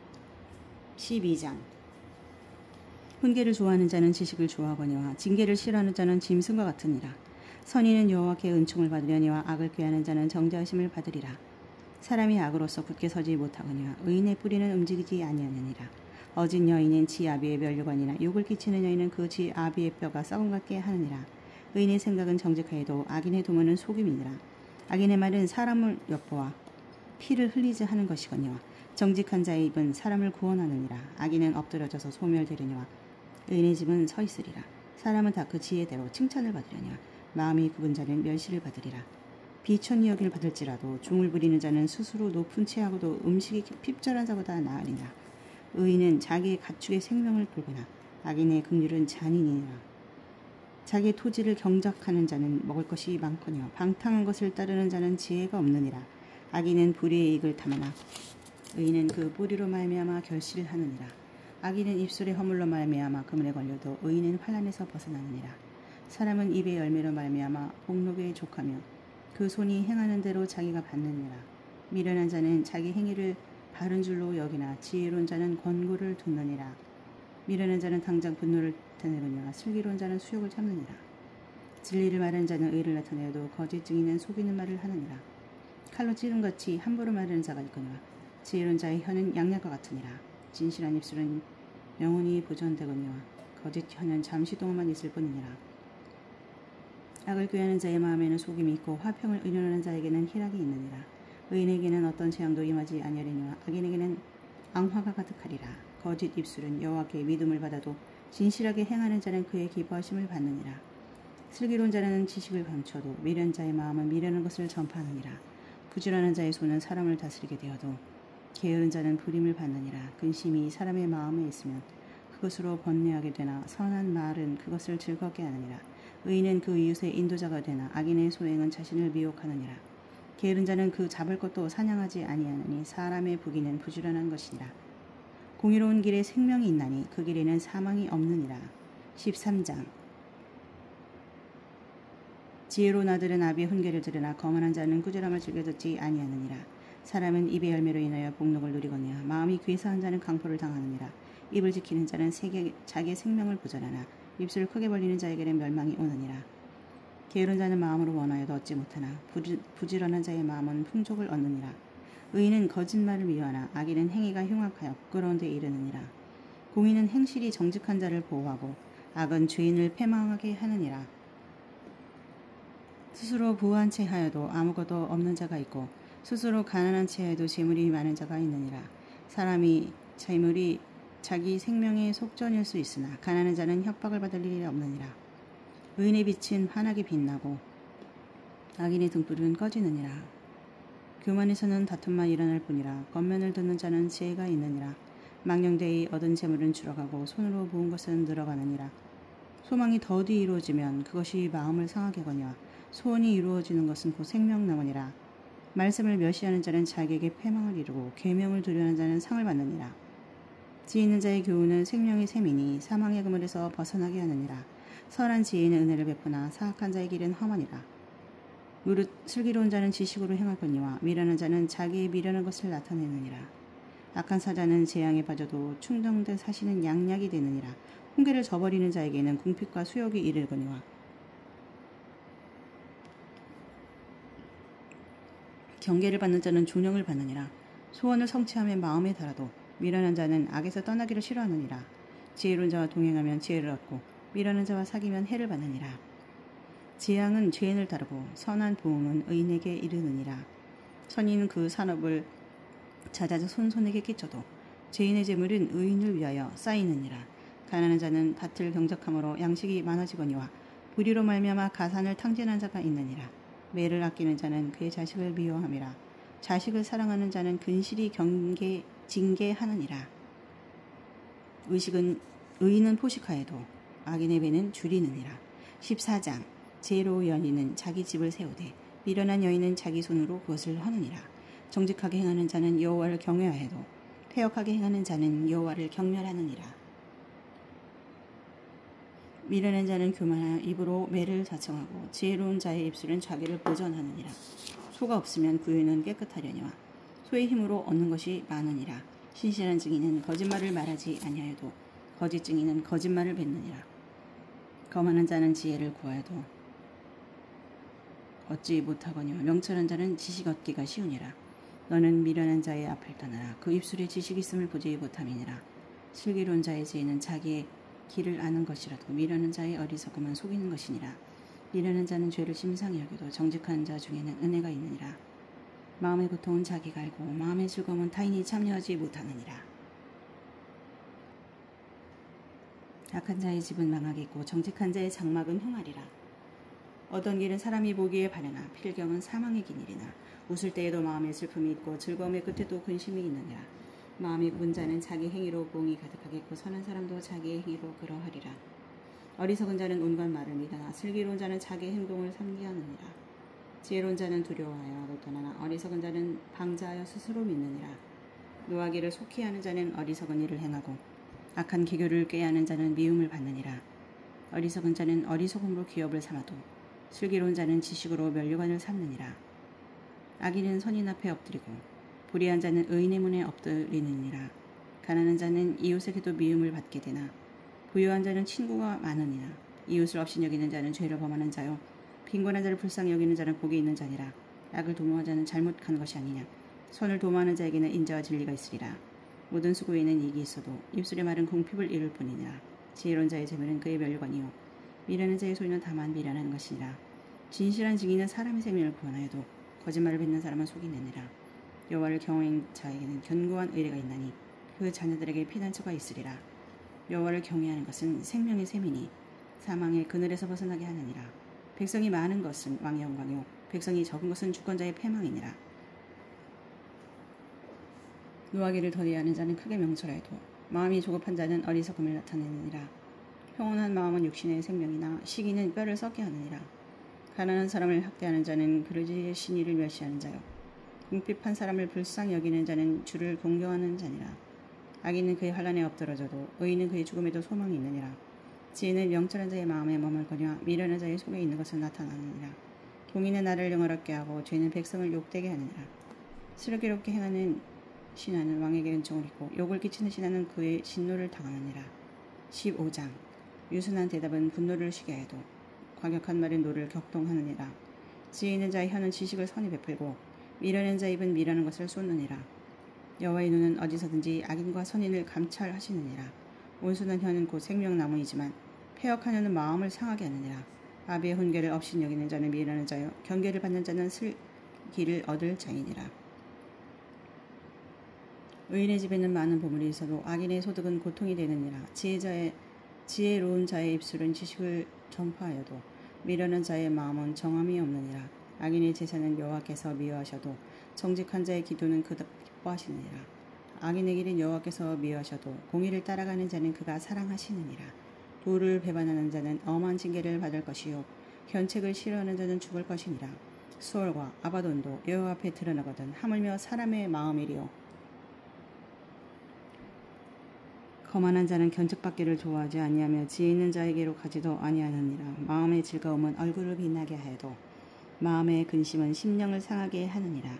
12장 훈계를 좋아하는 자는 지식을 좋아하거니와 징계를 싫어하는 자는 짐승과 같으니라. 선인은 여호와께 은총을 받으려니와 악을 꾀하는 자는 정죄하심을 받으리라. 사람이 악으로서 굳게 서지 못하거니와 의인의 뿌리는 움직이지 아니하느니라. 어진 여인은 지 아비의 면류관이나 욕을 끼치는 여인은 그 지 아비의 뼈가 썩은 같게 하느니라. 의인의 생각은 정직하여도 악인의 도모는 속임이니라. 악인의 말은 사람을 엿보아 피를 흘리지 하는 것이거니와 정직한 자의 입은 사람을 구원하느니라. 악인은 엎드려져서 소멸되려니와 의인의 집은 서 있으리라. 사람은 다 그 지혜대로 칭찬을 받으려니와 마음이 굽은 자는 멸시를 받으리라. 비천히 여길 받을지라도 중을 부리는 자는 스스로 높은 채하고도 음식이 핍절한 자보다 나으리라. 의인은 자기의 가축의 생명을 돌보나 악인의 긍휼은 잔인이니라. 자기의 토지를 경작하는 자는 먹을 것이 많거니와 방탕한 것을 따르는 자는 지혜가 없느니라. 악인은 불의의 이익을 탐하나 의인은 그 뿌리로 말미암아 결실을 하느니라. 악인은 입술의 허물로 말미암아 그물에 걸려도 의인은 환난에서 벗어나느니라. 사람은 입의 열매로 말미암아 복록에 족하며 그 손이 행하는 대로 자기가 받느니라. 미련한 자는 자기 행위를 바른 줄로 여기나 지혜로운 자는 권고를 듣느니라. 미련한 자는 당장 분노를 나타내느니와 슬기로운 자는 수욕을 참느니라. 진리를 말하는 자는 의를 나타내어도 거짓 증인은 속이는 말을 하느니라. 칼로 찌름같이 함부로 말하는 자가 있거니와 지혜로운 자의 혀는 양약과 같으니라. 진실한 입술은 영원히 보존되거니와 거짓 혀는 잠시 동안만 있을 뿐이니라. 악을 꾀하는 자의 마음에는 속임이 있고 화평을 의논하는 자에게는 희락이 있느니라. 의인에게는 어떤 재앙도 임하지 아니하리니와 악인에게는 앙화가 가득하리라. 거짓 입술은 여호와께 믿음을 받아도 진실하게 행하는 자는 그의 기뻐하심을 받느니라. 슬기로운 자는 지식을 감춰도 미련한 자의 마음은 미련한 것을 전파하느니라. 부지런한 자의 손은 사람을 다스리게 되어도 게으른 자는 불임을 받느니라. 근심이 사람의 마음에 있으면 그것으로 번뇌하게 되나 선한 말은 그것을 즐겁게 하느니라. 의인은 그 이웃의 인도자가 되나 악인의 소행은 자신을 미혹하느니라. 게으른 자는 그 잡을 것도 사냥하지 아니하느니 사람의 부귀는 부지런한 것이니라. 공의로운 길에 생명이 있나니 그 길에는 사망이 없느니라. 13장. 지혜로운 아들은 아비의 훈계를 들으나 거만한 자는 꾸지람을 즐겨 듣지 아니하느니라. 사람은 입의 열매로 인하여 복록을 누리거니와 마음이 괴사한 자는 강포를 당하느니라. 입을 지키는 자는 자기의 생명을 보전하나 입술을 크게 벌리는 자에게는 멸망이 오느니라. 게으른 자는 마음으로 원하여도 얻지 못하나 부지런한 자의 마음은 풍족을 얻느니라. 의인은 거짓말을 미워하나 악인은 행위가 흉악하여 부끄러운 데 이르느니라. 공의는 행실이 정직한 자를 보호하고 악은 죄인을 패망하게 하느니라. 스스로 부유한 채 하여도 아무것도 없는 자가 있고 스스로 가난한 채 하여도 재물이 많은 자가 있느니라. 사람이 재물이 자기 생명의 속전일 수 있으나 가난한 자는 협박을 받을 일이 없느니라. 의인의 빛은 환하게 빛나고 악인의 등불은 꺼지느니라. 교만에서는 다툼만 일어날 뿐이라. 겉면을 듣는 자는 지혜가 있느니라. 망령되이 얻은 재물은 줄어가고 손으로 모은 것은 늘어가느니라. 소망이 더디 이루어지면 그것이 마음을 상하게 하거니와 소원이 이루어지는 것은 곧 생명나무니라. 말씀을 멸시하는 자는 자기에게 패망을 이루고 계명을 두려워하는 자는 상을 받느니라. 지혜 있는 자의 교훈은 생명의 샘이니 사망의 그물에서 벗어나게 하느니라. 선한 지혜는 은혜를 베푸나 사악한 자의 길은 험하니라. 무릇 슬기로운 자는 지식으로 행하거니와 미련한 자는 자기의 미련한 것을 나타내느니라. 악한 사자는 재앙에 빠져도 충정된 사시는 양약이 되느니라. 훈계를 저버리는 자에게는 궁핍과 수욕이 이르거니와 경계를 받는 자는 존영을 받느니라. 소원을 성취하며 마음에 달아도 미련한 자는 악에서 떠나기를 싫어하느니라. 지혜로운 자와 동행하면 지혜를 얻고 미련한 자와 사귀면 해를 받느니라. 재앙은 죄인을 따르고 선한 보응은 의인에게 이르느니라. 선인은 그 산업을 찾아서 손손에게 끼쳐도 죄인의 재물은 의인을 위하여 쌓이느니라. 가난한 자는 밭을 경작함으로 양식이 많아지거니와 불의로 말미암아 가산을 탕진한 자가 있느니라. 매를 아끼는 자는 그의 자식을 미워함이라. 자식을 사랑하는 자는 근실이 징계하느니라. 의인은 포식하여도 악인의 배는 줄이느니라. 14장. 지혜로운 여인은 자기 집을 세우되 미련한 여인은 자기 손으로 그것을 허느니라. 정직하게 행하는 자는 여호와를 경외하여도 패역하게 행하는 자는 여호와를 경멸하느니라. 미련한 자는 교만하여 입으로 매를 자청하고 지혜로운 자의 입술은 자기를 보전하느니라. 소가 없으면 구유는 깨끗하려니와 소의 힘으로 얻는 것이 많으니라. 신실한 증인은 거짓말을 말하지 아니하여도 거짓 증인은 거짓말을 뱉느니라. 거만한 자는 지혜를 구하여도 얻지 못하거니와 명철한 자는 지식 얻기가 쉬우니라. 너는 미련한 자의 앞을 떠나라. 그 입술에 지식이 있음을 보지 못함이니라. 슬기로운 자의 지혜는 자기의 길을 아는 것이라도 미련한 자의 어리석음은 속이는 것이니라. 미련한 자는 죄를 심상히 여겨도 정직한 자 중에는 은혜가 있느니라. 마음의 고통은 자기가 알고 마음의 즐거움은 타인이 참여하지 못하느니라. 악한 자의 집은 망하겠고 정직한 자의 장막은 흥하리라. 어떤 길은 사람이 보기에 바르나 필경은 사망의 길이나 웃을 때에도 마음에 슬픔이 있고 즐거움의 끝에도 근심이 있느니라. 마음이 군 자는 자기 행위로 공이 가득하겠고 선한 사람도 자기의 행위로 그러하리라. 어리석은 자는 온갖 말을 믿으나 슬기로운 자는 자기 행동을 삼기하느니라. 지혜로운 자는 두려워하여 떠나나 어리석은 자는 방자하여 스스로 믿느니라. 노하기를 속히 하는 자는 어리석은 일을 행하고 악한 기교를 꾀하는 자는 미움을 받느니라. 어리석은 자는 어리석음으로 기업을 삼아도 슬기로운 자는 지식으로 면류관을 삼느니라. 악인은 선인 앞에 엎드리고 불의한 자는 의인의 문에 엎드리느니라. 가난한 자는 이웃에게도 미움을 받게 되나 부유한 자는 친구가 많으니라. 이웃을 없이 여기는 자는 죄를 범하는 자요 빈곤한 자를 불쌍히 여기는 자는 복이 있는 자니라. 악을 도모한 자는 잘못한 것이 아니냐. 선을 도모하는 자에게는 인자와 진리가 있으리라. 모든 수고에는 이익이 있어도 입술의 말은 궁핍을 이룰 뿐이니라. 지혜로운 자의 재물은 그의 면류관이요 미련한 자의 소유는 다만 미련한 것이니라. 진실한 증인은 사람의 생명을 구원하여도 거짓말을 뱉는 사람은 속이 내느니라. 여호와를 경외하는 자에게는 견고한 의뢰가 있나니 그 자녀들에게 피난처가 있으리라. 여호와를 경외하는 것은 생명의 셈이니 사망의 그늘에서 벗어나게 하느니라. 백성이 많은 것은 왕의 영광이요 백성이 적은 것은 주권자의 패망이니라. 노하기를 더디하는 자는 크게 명철하여도 마음이 조급한 자는 어리석음을 나타내느니라. 평온한 마음은 육신의 생명이나 시기는 뼈를 썩게 하느니라. 가난한 사람을 학대하는 자는 그릇의 신의를 멸시하는 자요 궁핍한 사람을 불쌍히 여기는 자는 주를 공경하는 자니라. 악인은 그의 환난에 엎드러져도 의인은 그의 죽음에도 소망이 있느니라. 지혜는 명철한 자의 마음에 머물거니와 미련한 자의 속에 있는 것은 나타나느니라. 공의는 나를 영화롭게 하고 죄는 백성을 욕되게 하느니라. 슬기롭게 행하는 신하는 왕에게 은총을 입고 욕을 끼치는 신하는 그의 진노를 당하느니라. 15장 유순한 대답은 분노를 쉬게 해도 과격한 말은 노를 격동하느니라. 지혜 있는 자의 혀는 지식을 선히 베풀고 미련한 자의 입은 미련한 것을 쏟느니라. 여호와의 눈은 어디서든지 악인과 선인을 감찰하시느니라. 온순한 혀는 곧 생명나무이지만 패역한 혀는 마음을 상하게 하느니라. 아비의 훈계를 없이 여기는 자는 미련한 자요 경계를 받는 자는 슬기를 얻을 자이니라. 의인의 집에는 많은 보물이 있어도 악인의 소득은 고통이 되느니라. 지혜로운 자의 입술은 지식을 전파하여도 미련한 자의 마음은 정함이 없느니라. 악인의 제사는 여호와께서 미워하셔도 정직한 자의 기도는 기뻐하시느니라. 악인의 길은 여호와께서 미워하셔도 공의를 따라가는 자는 그가 사랑하시느니라. 도를 배반하는 자는 엄한 징계를 받을 것이요 견책을 싫어하는 자는 죽을 것이니라. 수월과 아바돈도 여호와 앞에 드러나거든 하물며 사람의 마음이리요 거만한 자는 견책받기를 좋아하지 아니하며 지혜 있는 자에게로 가지도 아니하느니라. 마음의 즐거움은 얼굴을 빛나게 하여도 마음의 근심은 심령을 상하게 하느니라.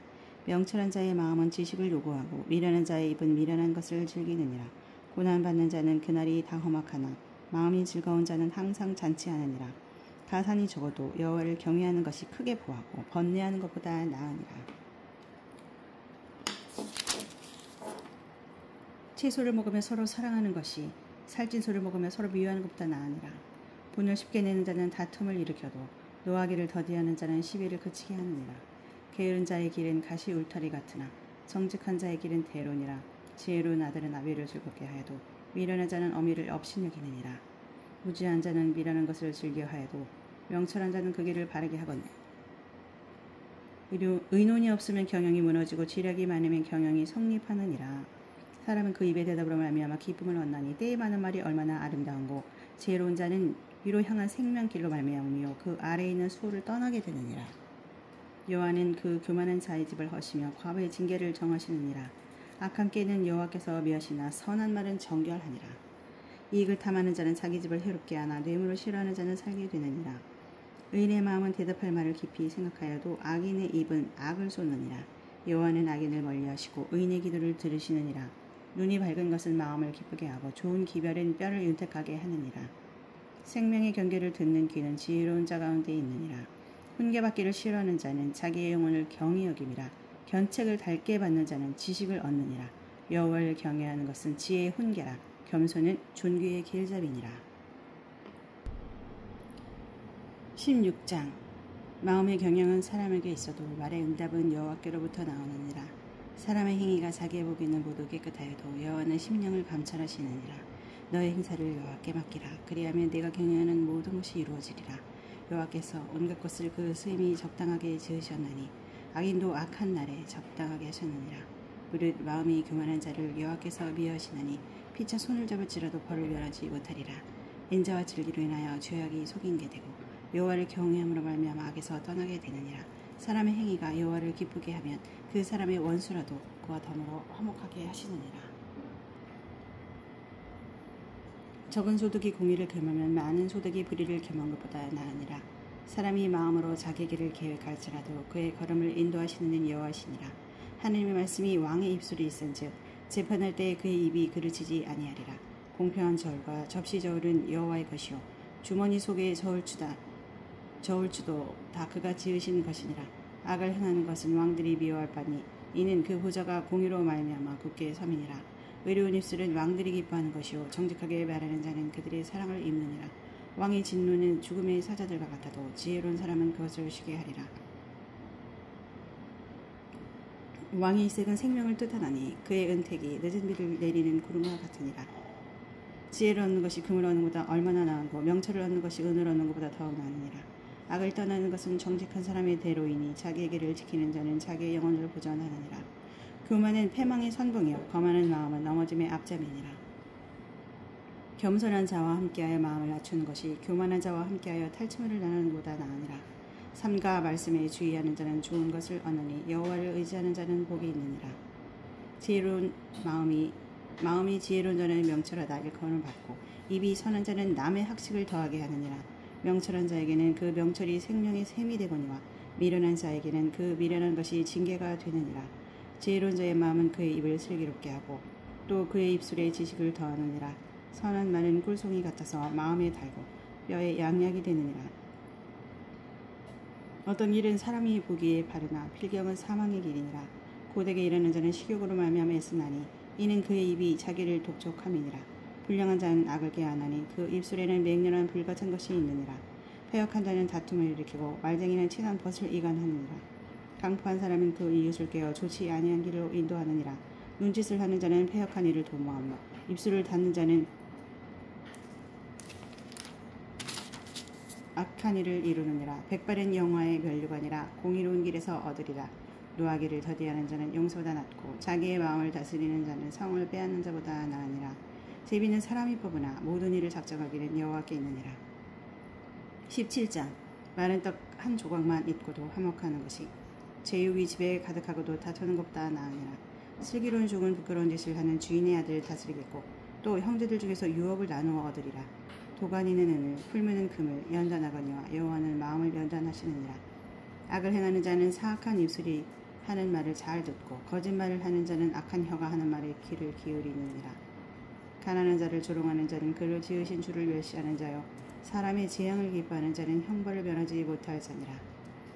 명철한 자의 마음은 지식을 요구하고 미련한 자의 입은 미련한 것을 즐기느니라. 고난받는 자는 그날이 다 험악하나 마음이 즐거운 자는 항상 잔치하느니라. 가산이 적어도 여호와를 경외하는 것이 크게 보하고 번뇌하는 것보다 나으니라. 채소를 먹으며 서로 사랑하는 것이 살찐 소를 먹으며 서로 미워하는 것보다 나으니라. 분을 쉽게 내는 자는 다툼을 일으켜도 노하기를 더디하는 자는 시비를 그치게 하느니라. 게으른 자의 길은 가시 울타리 같으나 정직한 자의 길은 대론이라. 지혜로운 아들은 아비를 즐겁게 하여도 미련한 자는 어미를 업신여기느니라. 무지한 자는 미련한 것을 즐겨하여도 명철한 자는 그 길을 바르게 하거늘. 의논이 없으면 경영이 무너지고 지략이 많으면 경영이 성립하느니라. 사람은 그 입의 대답으로 말미암아 기쁨을 얻나니 때에 많은 말이 얼마나 아름다운고 지혜로운 자는 위로 향한 생명길로 말미암으며 그 아래에 있는 수호를 떠나게 되느니라. 여호와는 그 교만한 자의 집을 허시며 과부의 징계를 정하시느니라. 악한 꾀는 여호와께서 미하시나 선한 말은 정결하니라. 이익을 탐하는 자는 자기 집을 해롭게 하나 뇌물을 싫어하는 자는 살게 되느니라. 의인의 마음은 대답할 말을 깊이 생각하여도 악인의 입은 악을 쏟느니라. 여호와는 악인을 멀리하시고 의인의 기도를 들으시느니라. 눈이 밝은 것은 마음을 기쁘게 하고 좋은 기별은 뼈를 윤택하게 하느니라. 생명의 경계를 듣는 귀는 지혜로운 자 가운데 있느니라. 훈계받기를 싫어하는 자는 자기의 영혼을 경히 여김이라. 견책을 달게 받는 자는 지식을 얻느니라. 여호와를 경외하는 것은 지혜의 훈계라. 겸손은 존귀의 길잡이니라. 16장 마음의 경영은 사람에게 있어도 말의 응답은 여호와께로부터 나오느니라. 사람의 행위가 자기의 보기에는 모두 깨끗하여도 여호와는 심령을 감찰하시느니라. 너의 행사를 여호와께 맡기라. 그리하면 네가 경영하는 모든 것이 이루어지리라. 여호와께서 온갖 것을 그 스임이 적당하게 지으셨나니 악인도 악한 날에 적당하게 하셨느니라. 무릇 마음이 교만한 자를 여호와께서 미워하시나니 피차 손을 잡을지라도 벌을 면하지 못하리라. 인자와 진리로 인하여 죄악이 속인게 되고 여호와를 경외함으로 말미암아 악에서 떠나게 되느니라. 사람의 행위가 여호와를 기쁘게 하면 그 사람의 원수라도 그와 더불어 화목하게 하시느니라. 적은 소득이 공의를 겸하면 많은 소득이 불의를 겸한 것보다 나으니라. 사람이 마음으로 자기 길을 계획할지라도 그의 걸음을 인도하시는 이는 여호와시니라. 하나님의 말씀이 왕의 입술에 있은즉 재판할 때에 그의 입이 그르치지 아니하리라. 공평한 저울과 접시 저울은 여호와의 것이요 주머니 속에 저울추도 다 그가 지으신 것이니라. 악을 행하는 것은 왕들이 미워할 바니 이는 그 보좌가 공의로 말미암아 굳게 섬이니라. 의로운 입술은 왕들이 기뻐하는 것이요 정직하게 말하는 자는 그들의 사랑을 입느니라. 왕의 진노는 죽음의 사자들과 같아도 지혜로운 사람은 그것을 쉬게 하리라. 왕의 이색은 생명을 뜻하나니 그의 은택이 늦은 비를 내리는 구름과 같으니라. 지혜를 얻는 것이 금을 얻는 것보다 얼마나 나은고 명철을 얻는 것이 은을 얻는 것보다 더욱 나으니라. 악을 떠나는 것은 정직한 사람의 대로이니 자기의 길을 지키는 자는 자기의 영혼을 보전하느니라. 교만은 패망의 선봉이요 거만한 마음은 넘어짐의 앞잡이니라. 겸손한 자와 함께하여 마음을 낮추는 것이 교만한 자와 함께하여 탈취물을 나누는 것보다 나으니라. 삼가 말씀에 주의하는 자는 좋은 것을 얻으니 여호와를 의지하는 자는 복이 있느니라. 지혜로운 마음이 지혜로운 자는 명철하다 일컬음을 받고 입이 선한 자는 남의 학식을 더하게 하느니라. 명철한 자에게는 그 명철이 생명의 샘이 되거니와 미련한 자에게는 그 미련한 것이 징계가 되느니라. 지혜로운 자의 마음은 그의 입을 슬기롭게 하고 또 그의 입술에 지식을 더하느니라. 선한 말은 꿀송이 같아서 마음에 달고 뼈에 양약이 되느니라. 어떤 일은 사람이 보기에 바르나 필경은 사망의 길이니라. 고되게 일하는 자는 식욕으로 말미암아 애쓰나니 이는 그의 입이 자기를 독촉함이니라. 불량한 자는 악을 계하나니 그 입술에는 맹렬한 불같은 것이 있느니라. 패역한 자는 다툼을 일으키고 말쟁이는 친한 벗을 이간하느니라. 강포한 사람은 그 이웃을 깨어 좋지 아니한 길로 인도하느니라. 눈짓을 하는 자는 패역한 일을 도모하며 입술을 닫는 자는 악한 일을 이루느니라. 백발은 영화의 면류관이라 공의로운 길에서 얻으리라. 노하기를 더디하는 자는 용서보다 낫고 자기의 마음을 다스리는 자는 성을 빼앗는 자보다 나으니라. 제비는 사람이 뽑으나 모든 일을 작정하기는 여호와께 있느니라. 17장 마른 떡 한 조각만 입고도 화목하는 것이 제육이 집에 가득하고도 다투는 것보다 나으니라. 슬기로운 종은 부끄러운 짓을 하는 주인의 아들을 다스리겠고 또 형제들 중에서 유업을 나누어 얻으리라. 도가니는 은을 풀무는 금을 연단하거니와 여호와는 마음을 연단하시느니라. 악을 행하는 자는 사악한 입술이 하는 말을 잘 듣고 거짓말을 하는 자는 악한 혀가 하는 말에 귀를 기울이느니라. 가난한 자를 조롱하는 자는 그를 지으신 주를 멸시하는 자요 사람의 재앙을 기뻐하는 자는 형벌을 면하지 못할 자니라.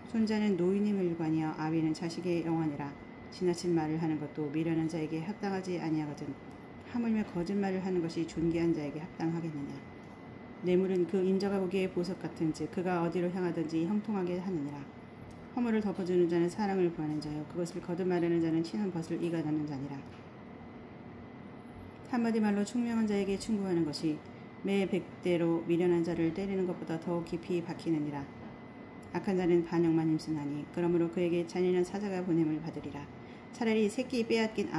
손자는 노인의 물관이여 아비는 자식의 영원이라. 지나친 말을 하는 것도 미련한 자에게 합당하지 아니하거든 하물며 거짓말을 하는 것이 존귀한 자에게 합당하겠느냐. 뇌물은 그 임자가 보기에 보석 같은즉 그가 어디로 향하든지 형통하게 하느니라. 허물을 덮어주는 자는 사랑을 구하는 자요 그것을 거듭말하는 자는 친한 벗을 이간하는 자니라. 한마디 말로 총명한 자에게 충고하는 것이 매 100대로 미련한 자를 때리는 것보다 더욱 깊이 박히느니라. 악한 자는 반역만 힘쓰나니 그러므로 그에게 잔인한 사자가 보냄을 받으리라. 차라리 새끼 빼앗긴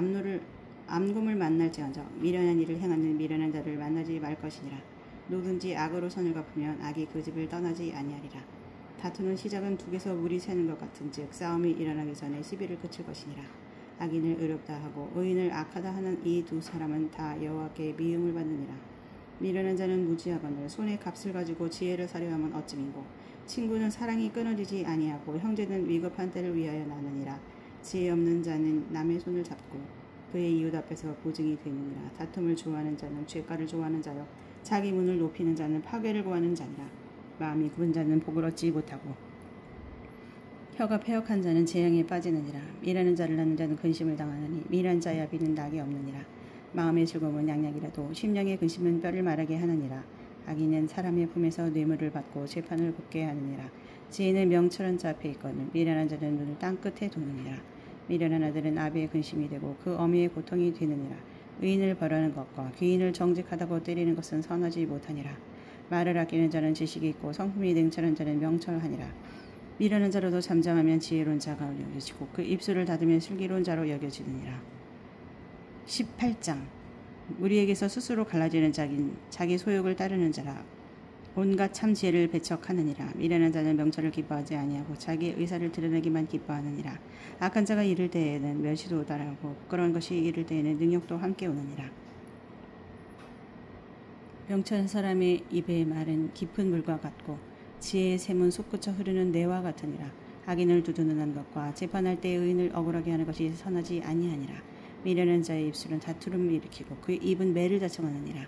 암곰을 만날지언정 미련한 일을 행하는 미련한 자를 만나지 말 것이니라. 누구든지 악으로 선을 갚으면 악이 그 집을 떠나지 아니하리라. 다투는 시작은 북에서 물이 새는 것 같은즉 싸움이 일어나기 전에 시비를 그칠 것이니라. 악인을 의롭다 하고 의인을 악하다 하는 이 두 사람은 다 여호와께 미움을 받느니라. 미련한 자는 무지하거늘 손에 값을 가지고 지혜를 사려 하면 어찌민고 친구는 사랑이 끊어지지 아니하고 형제는 위급한 때를 위하여 나누니라. 지혜 없는 자는 남의 손을 잡고 그의 이웃 앞에서 보증이 되느니라. 다툼을 좋아하는 자는 죄가를 좋아하는 자요 자기 문을 높이는 자는 파괴를 구하는 자니라. 마음이 굽은 자는 복을 얻지 못하고 혀가 패역한 자는 재앙에 빠지느니라. 미라는 자를 낳는 자는 근심을 당하느니 미란 자의 아비는 낙이 없느니라. 마음의 즐거움은 양약이라도 심령의 근심은 뼈를 마르게 하느니라. 악인은 사람의 품에서 뇌물을 받고 재판을 곱게 하느니라. 지혜는 명철한 자 앞에 있거늘 미련한 자는 눈을 땅끝에 두느니라. 미련한 아들은 아비의 근심이 되고 그 어미의 고통이 되느니라. 의인을 벌하는 것과 귀인을 정직하다고 때리는 것은 선하지 못하니라. 말을 아끼는 자는 지식이 있고 성품이 냉철한 자는 명철하니라. 미련한 자로도 잠잠하면 지혜로운 자가 여겨지고 그 입술을 닫으면 슬기로운 자로 여겨지느니라. 18장. 무리에게서 스스로 갈라지는 자긴 자기 소욕을 따르는 자라. 온갖 참 지혜를 배척하느니라. 미련한 자는 명철을 기뻐하지 아니하고 자기의 의사를 드러내기만 기뻐하느니라. 악한 자가 이를 때에는 멸시도 따라오고 부끄러운 것이 이를 때에는 능욕도 함께 오느니라. 명철한 사람의 입의 말은 깊은 물과 같고 지혜의 샘은 솟구쳐 흐르는 내와 같으니라. 악인을 두둔하는 것과 재판할 때 의인을 억울하게 하는 것이 선하지 아니하니라. 미련한 자의 입술은 다투름을 일으키고 그의 입은 매를 자청하느니라.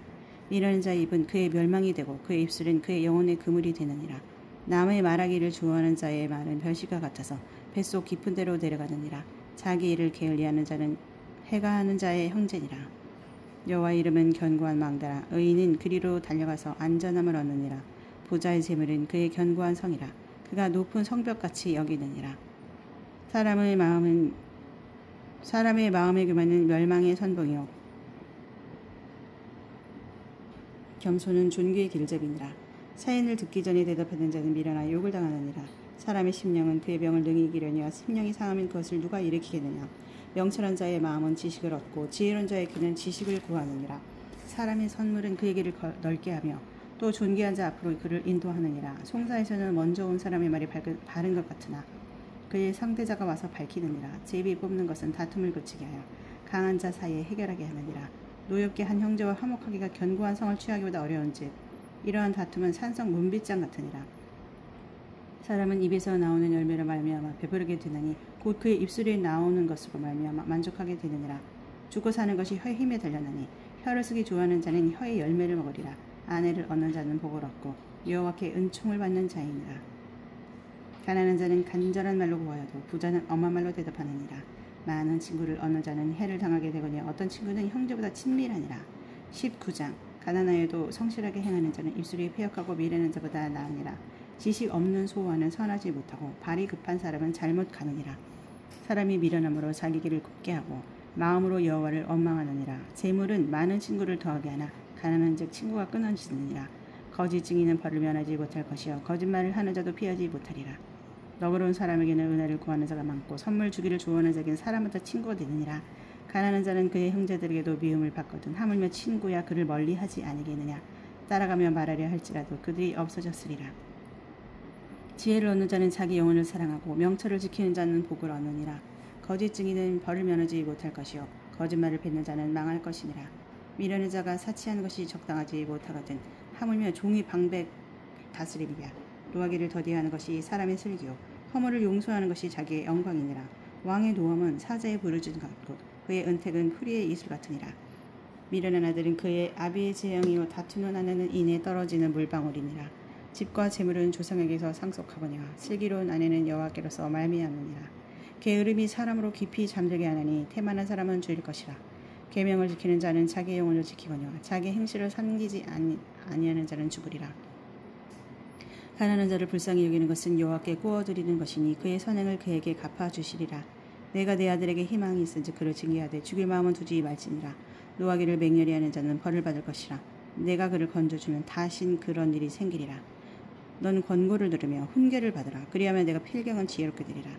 미련한 자의 입은 그의 멸망이 되고 그의 입술은 그의 영혼의 그물이 되느니라. 남의 말하기를 좋아하는 자의 말은 별시가 같아서 뱃속 깊은 데로 내려가느니라. 자기 일을 게을리하는 자는 해가 하는 자의 형제니라. 여호와의 이름은 견고한 망대라. 의인은 그리로 달려가서 안전함을 얻느니라. 부자의 재물은 그의 견고한 성이라. 그가 높은 성벽같이 여기느니라. 사람의 마음의 교만은 멸망의 선봉이요 겸손은 존귀의 길잡이니라. 사인을 듣기 전에 대답하는 자는 미련하여 욕을 당하느니라. 사람의 심령은 그의 병을 능히 이기려니와 심령이 상하면 그것을 누가 일으키겠느냐. 명철한 자의 마음은 지식을 얻고 지혜로운 자의 귀는 지식을 구하느니라. 사람의 선물은 그의 길을 넓게 하며 또 존귀한 자 앞으로 그를 인도하느니라. 송사에서는 먼저 온 사람의 말이 바른 것 같으나 그의 상대자가 와서 밝히느니라. 제비 뽑는 것은 다툼을 그치게 하여 강한 자 사이에 해결하게 하느니라. 노엽게 한 형제와 화목하기가 견고한 성을 취하기보다 어려운즉 이러한 다툼은 산성 문빗장 같으니라. 사람은 입에서 나오는 열매로 말미암아 배부르게 되나니 곧 그의 입술에 나오는 것으로 말미암아 만족하게 되느니라. 죽고 사는 것이 혀의 힘에 달렸나니 혀를 쓰기 좋아하는 자는 혀의 열매를 먹으리라. 아내를 얻는 자는 복을 얻고 여호와께 은총을 받는 자이니라. 가난한 자는 간절한 말로 구하여도 부자는 엄한 말로 대답하느니라. 많은 친구를 얻는 자는 해를 당하게 되거니와 어떤 친구는 형제보다 친밀하니라. 19장. 가난하여도 성실하게 행하는 자는 입술이 패역하고 미련한 자보다 나으니라. 지식 없는 소원은 선하지 못하고 발이 급한 사람은 잘못 가느니라. 사람이 미련함으로 자기 길을 굽게 하고 마음으로 여호와를 원망하느니라. 재물은 많은 친구를 더하게 하나 가난한 즉 친구가 끊어지느니라. 거짓 증인은 벌을 면하지 못할 것이요 거짓말을 하는 자도 피하지 못하리라. 너그러운 사람에게는 은혜를 구하는 자가 많고 선물 주기를 좋아하는 자에게는 사람보다 친구가 되느니라. 가난한 자는 그의 형제들에게도 미움을 받거든 하물며 친구야 그를 멀리하지 아니겠느냐. 따라가며 말하려 할지라도 그들이 없어졌으리라. 지혜를 얻는 자는 자기 영혼을 사랑하고 명철을 지키는 자는 복을 얻느니라. 거짓 증인은 벌을 면하지 못할 것이요 거짓말을 뱉는 자는 망할 것이니라. 미련한 자가 사치하는 것이 적당하지 못하거든 하물며 종이 방백 다스리리야. 노하기를 더디하는 것이 사람의 슬기요 허물을 용서하는 것이 자기의 영광이니라. 왕의 노함은 사자의 부르짖음 같고 그의 은택은 풀이의 이슬 같으니라. 미련한 아들은 그의 아비의 재앙이요 다투는 아내는 이내 떨어지는 물방울이니라. 집과 재물은 조상에게서 상속하거니와 슬기로운 아내는 여호와께로서 말미암으니라. 게으름이 사람으로 깊이 잠들게 하나니 태만한 사람은 죽일 것이라. 계명을 지키는 자는 자기의 영혼을 지키거니와 자기 행실을 섬기지 아니하는 자는 죽으리라. 가난한 자를 불쌍히 여기는 것은 여호와께 구워드리는 것이니 그의 선행을 그에게 갚아주시리라. 내가 내 아들에게 희망이 있은즉 그를 징계하되 죽일 마음은 두지 말지니라. 노하기를 맹렬히 하는 자는 벌을 받을 것이라. 내가 그를 건져주면 다신 그런 일이 생기리라. 넌 권고를 들으며 훈계를 받으라. 그리하면 내가 필경은 지혜롭게 되리라.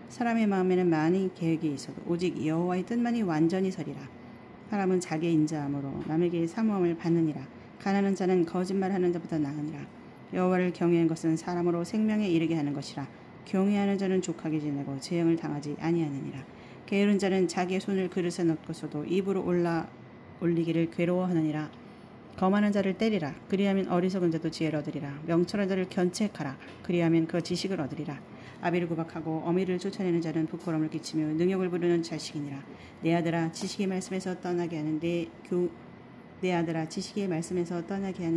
사람의 마음에는 많은 계획이 있어도 오직 여호와의 뜻만이 완전히 서리라. 사람은 자기의 인자함으로 남에게 사모함을 받느니라. 가난한 자는 거짓말하는 자보다 나으니라. 여호와를 경외하는 것은 사람으로 생명에 이르게 하는 것이라. 경외하는 자는 족하게 지내고 재앙을 당하지 아니하느니라. 게으른 자는 자기의 손을 그릇에 넣고서도 입으로 올리기를 괴로워하느니라. 거만한 자를 때리라. 그리하면 어리석은 자도 지혜를 얻으리라. 명철한 자를 견책하라. 그리하면 그 지식을 얻으리라. 아비를 구박하고 어미를 쫓아내는 자는 부끄러움을 끼치며 능욕을 부르는 자식이니라. 내 아들아 지식의 말씀에서 떠나게 하는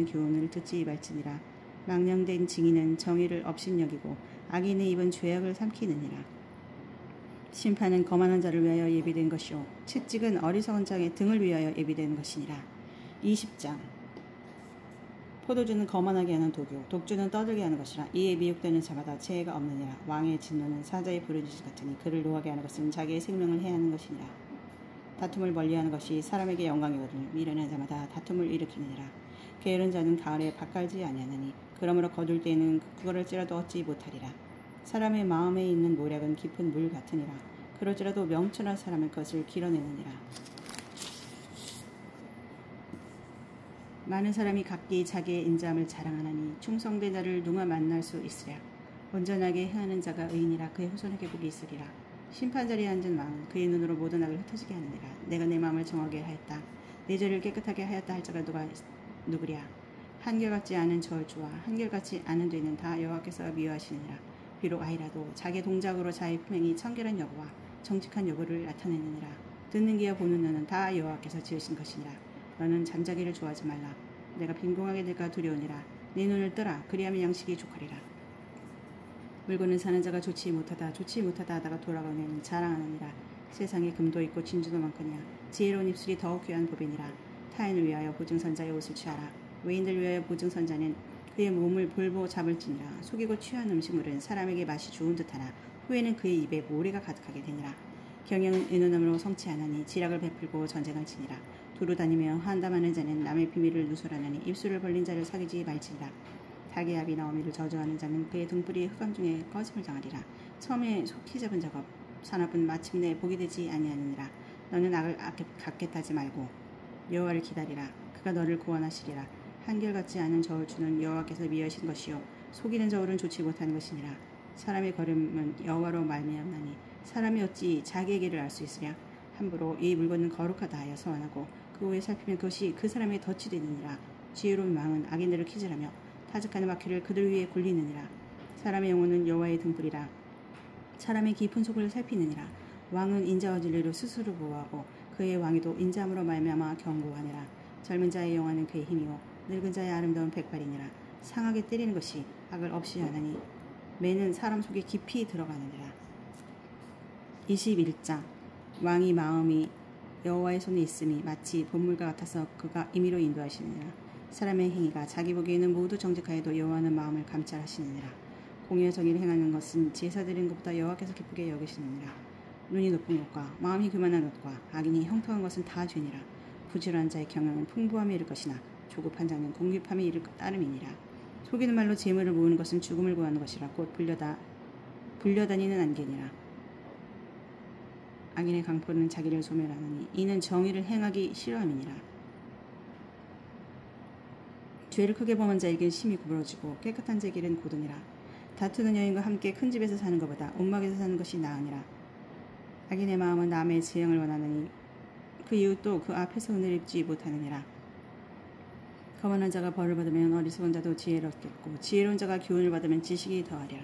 교훈을 듣지 말지니라. 망령된 증인은 정의를 업신여기고 악인의 입은 죄악을 삼키느니라. 심판은 거만한 자를 위하여 예비된 것이요 채찍은 어리석은 자의 등을 위하여 예비된 것이니라. 20장. 포도주는 거만하게 하는 독이요 독주는 떠들게 하는 것이라. 이에 미혹되는 자마다 지혜가 없느니라. 왕의 진노는 사자의 부르짖음 같으니 그를 노하게 하는 것은 자기의 생명을 해하는 것이니라. 다툼을 멀리하는 것이 사람에게 영광이거든 미련한 자마다 다툼을 일으키느니라. 게으른 자는 가을에 밭 갈지 아니하느니 그러므로 거둘 때에는 그거를찌라도 얻지 못하리라. 사람의 마음에 있는 모략은 깊은 물 같으니라. 그럴지라도 명철한 사람은 그것을 길어내느니라. 많은 사람이 각기 자기의 인자함을 자랑하나니 충성된 자를 누가 만날 수 있으랴. 온전하게 행하는 자가 의인이라. 그의 후손에게 복이 있으리라. 심판자리에 앉은 왕은 그의 눈으로 모든 악을 흩어지게 하느니라. 내가 내 마음을 정하게 하였다. 내 죄를 깨끗하게 하였다 할 자가 누구랴. 한결같지 않은 저주와 한결같이 않은 죄는 다 여호와께서 미워하시느니라. 비록 아이라도 자기 동작으로 자의 품행이 청결한 여부와 정직한 여부를 나타내느니라. 듣는 귀와 보는 눈은 다 여호와께서 지으신 것이니라. 너는 잠자기를 좋아하지 말라. 내가 빈궁하게 될까 두려우니라. 네 눈을 뜨라. 그리하면 양식이 족하리라. 물건을 사는 자가 좋지 못하다 하다가 돌아가면 자랑하느니라. 세상에 금도 있고 진주도 많거니와 지혜로운 입술이 더욱 귀한 법이니라. 타인을 위하여 보증선자의 옷을 취하라. 외인들 위하여 보증선자는 그의 몸을 볼보 잡을지니라. 속이고 취한 음식물은 사람에게 맛이 좋은 듯하나 후에는 그의 입에 모래가 가득하게 되니라. 경영은 은은함으로 성취하나니 지략을 베풀고 전쟁을 치니라. 두루 다니며 한담하는 자는 남의 비밀을 누설하나니 입술을 벌린 자를 사귀지 말지니라. 닭의 압이 나오미를 저주하는 자는 그의 등불이 흑암 중에 꺼짐을 당하리라. 처음에 속히 잡은 작업 산업은 마침내 복이 되지 아니하느니라. 너는 악을 갖겠다지 말고 여호와를 기다리라. 그가 너를 구원하시리라. 한결같지 않은 저울 주는 여호와께서 미워하신 것이요 속이는 저울은 좋지 못하는 것이니라. 사람의 걸음은 여호와로 말미암나니 사람이 어찌 자기의 길을 알 수 있으랴. 함부로 이 물건은 거룩하다 하여 서원하고 그 후에 살피면 그것이 그 사람의 덫이 되느니라. 지혜로운 왕은 악인들을 키질하며 타직하는 바퀴를 그들 위에 굴리느니라. 사람의 영혼은 여호와의 등불이라. 사람의 깊은 속을 살피느니라. 왕은 인자와 진리로 스스로 보호하고 그의 왕위도 인자함으로 말미암아 견고하니라. 젊은 자의 영화는 그의 힘이요 늙은 자의 아름다운 백발이니라. 상하게 때리는 것이 악을 없이 하나니 매는 사람 속에 깊이 들어가느니라. 21장 왕이 마음이 여호와의 손에 있음이 마치 본물과 같아서 그가 임의로 인도하시느니라. 사람의 행위가 자기 보기에는 모두 정직하여도 여호와는 마음을 감찰하시느니라. 공의와 정의를 행하는 것은 제사 드리는 것보다 여호와께서 기쁘게 여기시느니라. 눈이 높은 것과 마음이 교만한 것과 악인이 형통한 것은 다 죄니라. 부지런한 자의 경영은 풍부함에 이를 것이나 조급한 자는 궁핍함에 이를 따름이니라. 속이는 말로 재물을 모으는 것은 죽음을 구하는 것이라. 곧 불려다니는 안개니라. 악인의 강포는 자기를 소멸하느니 이는 정의를 행하기 싫어함이니라. 죄를 크게 범한 자에겐 심히 구부러지고 깨끗한 자의 길은 고드니라. 다투는 여인과 함께 큰 집에서 사는 것보다 움막에서 사는 것이 나으니라. 악인의 마음은 남의 재앙을 원하느니 그 이웃도 그 앞에서 은혜를 입지 못하느니라. 거만한 자가 벌을 받으면 어리석은 자도 지혜를 얻겠고 지혜로운 자가 교훈을 받으면 지식이 더하리라.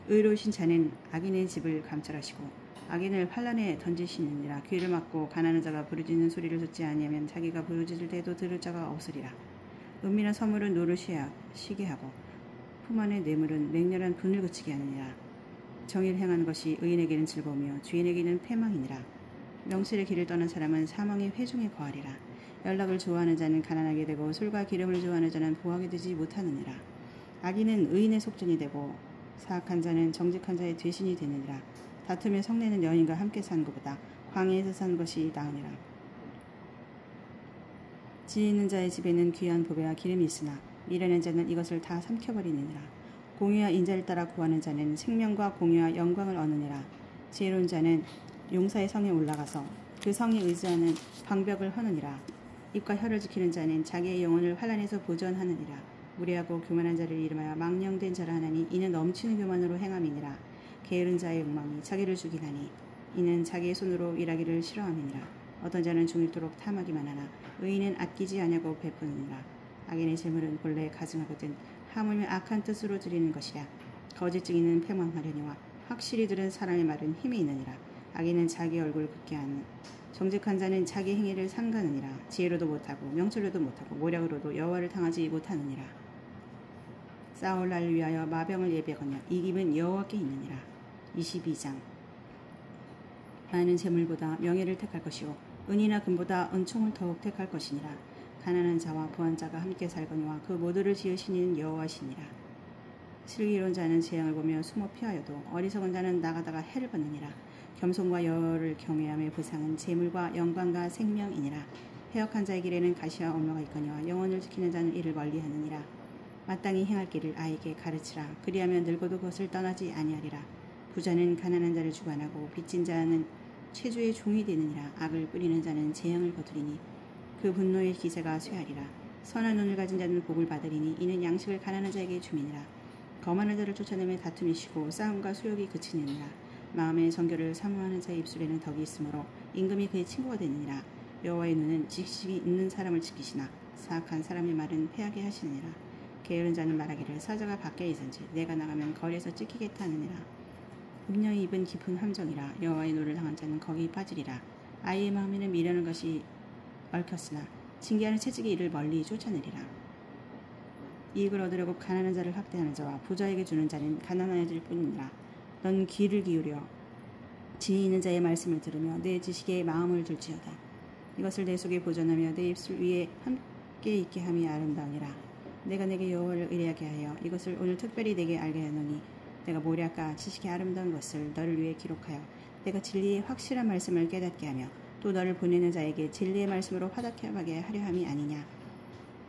의로우신 자는 악인의 집을 감찰하시고 악인을 환란에 던지시느니라. 귀를 막고 가난한 자가 부르짖는 소리를 듣지 아니하면 자기가 부르짖을 때도 들을 자가 없으리라. 은밀한 선물은 노를 쉬게 하고 품 안의 뇌물은 맹렬한 분을 그치게 하느니라. 정의를 행하는 것이 의인에게는 즐거우며 주인에게는 패망이니라. 명철의 길을 떠난 사람은 사망의 회중에 거하리라. 연락을 좋아하는 자는 가난하게 되고 술과 기름을 좋아하는 자는 부하게 되지 못하느니라. 악인은 의인의 속전이 되고 사악한 자는 정직한 자의 되신이 되느니라. 다투며 성내는 여인과 함께 사는 것보다 광야에서 사는 것이 나으니라. 지혜 있는 자의 집에는 귀한 보배와 기름이 있으나 미련한 자는 이것을 다 삼켜버리느니라. 공의와 인자를 따라 구하는 자는 생명과 공의와 영광을 얻느니라. 지혜로운 자는 용사의 성에 올라가서 그 성에 의지하는 방벽을 허느니라. 입과 혀를 지키는 자는 자기의 영혼을 환란에서 보전하느니라. 무례하고 교만한 자를 이름하여 망령된 자라 하나니 이는 넘치는 교만으로 행함이니라. 게으른 자의 욕망이 자기를 죽이나니 이는 자기의 손으로 일하기를 싫어함이니라. 어떤 자는 종일토록 탐하기만 하나 의인은 아끼지 아니하고 베푸느니라. 악인의 재물은 본래 가증하거든 하물며 악한 뜻으로 드리는 것이라. 거짓 증인은 패망하려니와 확실히 들은 사람의 말은 힘이 있느니라. 악인은 자기 얼굴을 굽게 하는 정직한 자는 자기 행위를 삼가느니라. 지혜로도 못하고 명철로도 못하고 모략으로도 여호와를 당하지 못하느니라. 싸울 날 위하여 마병을 예비하거냐 이김은 여호와께 있느니라. 22장 많은 재물보다 명예를 택할 것이요 은이나 금보다 은총을 더욱 택할 것이니라. 가난한 자와 부한 자가 함께 살거니와 그 모두를 지으신 이는 여호와시니라. 슬기로운 자는 재앙을 보며 숨어 피하여도 어리석은 자는 나가다가 해를 받느니라. 겸손과 여호와를 경외함의 보상은 재물과 영광과 생명이니라. 해역한 자의 길에는 가시와 엄마가 있거니와 영혼을 지키는 자는 이를 멀리하느니라. 마땅히 행할 길을 아이에게 가르치라. 그리하면 늙어도 그것을 떠나지 아니하리라. 부자는 가난한 자를 주관하고 빚진 자는 체주의 종이 되느니라. 악을 뿌리는 자는 재앙을 거두리니 그 분노의 기세가 쇠하리라. 선한 눈을 가진 자는 복을 받으리니 이는 양식을 가난한 자에게 주미니라. 거만한 자를 쫓아내며 다툼이 쉬고 싸움과 수욕이 그치느니라. 마음의 정결을 사모하는 자의 입술에는 덕이 있으므로 임금이 그의 친구가 되느니라. 여호와의 눈은 지식이 있는 사람을 지키시나 사악한 사람의 말은 패하게 하시느니라. 게으른 자는 말하기를 사자가 밖에 있은지 내가 나가면 거리에서 찢기겠다 하느니라. 음녀의 입은 깊은 함정이라. 여호와의 노를 당한 자는 거기 빠지리라. 아이의 마음에는 미련한 것이 얽혔으나 징계하는 채찍이 이를 멀리 쫓아내리라. 이익을 얻으려고 가난한 자를 학대하는 자와 부자에게 주는 자는 가난하여질 뿐이니라. 넌 귀를 기울여 지혜 있는 자의 말씀을 들으며 내 지식에 마음을 둘지어다. 이것을 내 속에 보존하며 내 입술 위에 함께 있게 함이 아름다우니라. 내가 내게 여호와를 의뢰하게 하여 이것을 오늘 특별히 내게 알게 하노니 내가 모략과 지식이 아름다운 것을 너를 위해 기록하여 내가 진리의 확실한 말씀을 깨닫게 하며 또 너를 보내는 자에게 진리의 말씀으로 화답하게 하려 함이 아니냐.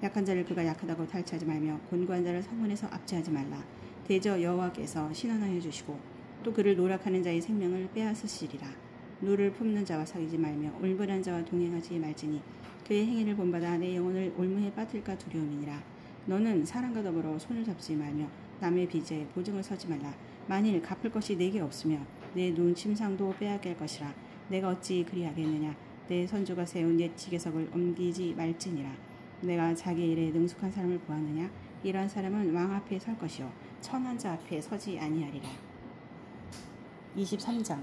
약한 자를 그가 약하다고 탈취하지 말며 곤고한 자를 성문에서 압제하지 말라. 대저 여호와께서 신원하여 주시고 또 그를 노력하는 자의 생명을 빼앗으시리라. 누를 품는 자와 사귀지 말며 울분한 자와 동행하지 말지니 그의 행위를 본받아 내 영혼을 올무에 빠뜨릴까 두려움이니라. 너는 사람과 더불어 손을 잡지 말며 남의 빚에 보증을 서지 말라. 만일 갚을 것이 내게 없으며 내 눈 침상도 빼앗길 것이라. 내가 어찌 그리하겠느냐. 내 선조가 세운 옛 지계석을 옮기지 말지니라. 내가 자기 일에 능숙한 사람을 보았느냐. 이러한 사람은 왕 앞에 설 것이요 천한 자 앞에 서지 아니하리라. 23장.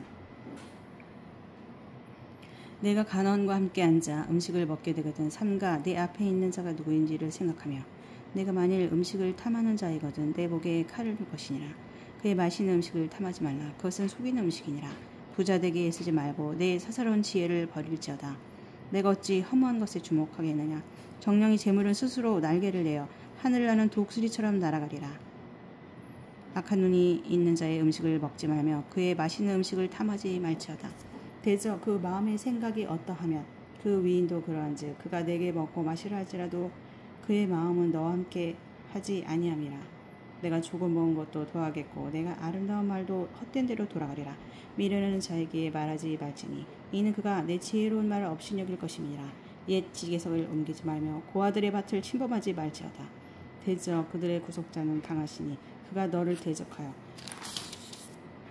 내가 간원과 함께 앉아 음식을 먹게 되거든 삼가 내 앞에 있는 자가 누구인지를 생각하며 내가 만일 음식을 탐하는 자이거든 내 목에 칼을 둘 것이니라. 그의 맛있는 음식을 탐하지 말라. 그것은 속이는 음식이니라. 부자 되게 애쓰지 말고 내 사사로운 지혜를 버릴지어다. 내가 어찌 허무한 것에 주목하겠느냐. 정령이 재물은 스스로 날개를 내어 하늘을 나는 독수리처럼 날아가리라. 악한 눈이 있는 자의 음식을 먹지 말며 그의 맛있는 음식을 탐하지 말지어다. 대저 그 마음의 생각이 어떠하면 그 위인도 그러한즉 그가 내게 먹고 마시라 할지라도 그의 마음은 너와 함께 하지 아니함이라. 내가 조금 먹은 것도 더하겠고 내가 아름다운 말도 헛된 대로 돌아가리라. 미련하는 자에게 말하지 말지니 이는 그가 내 지혜로운 말을 없이 여길 것임이니라. 옛 지계석을 옮기지 말며 고아들의 밭을 침범하지 말지어다. 대저 그들의 구속자는 강하시니 그가 너를 대적하여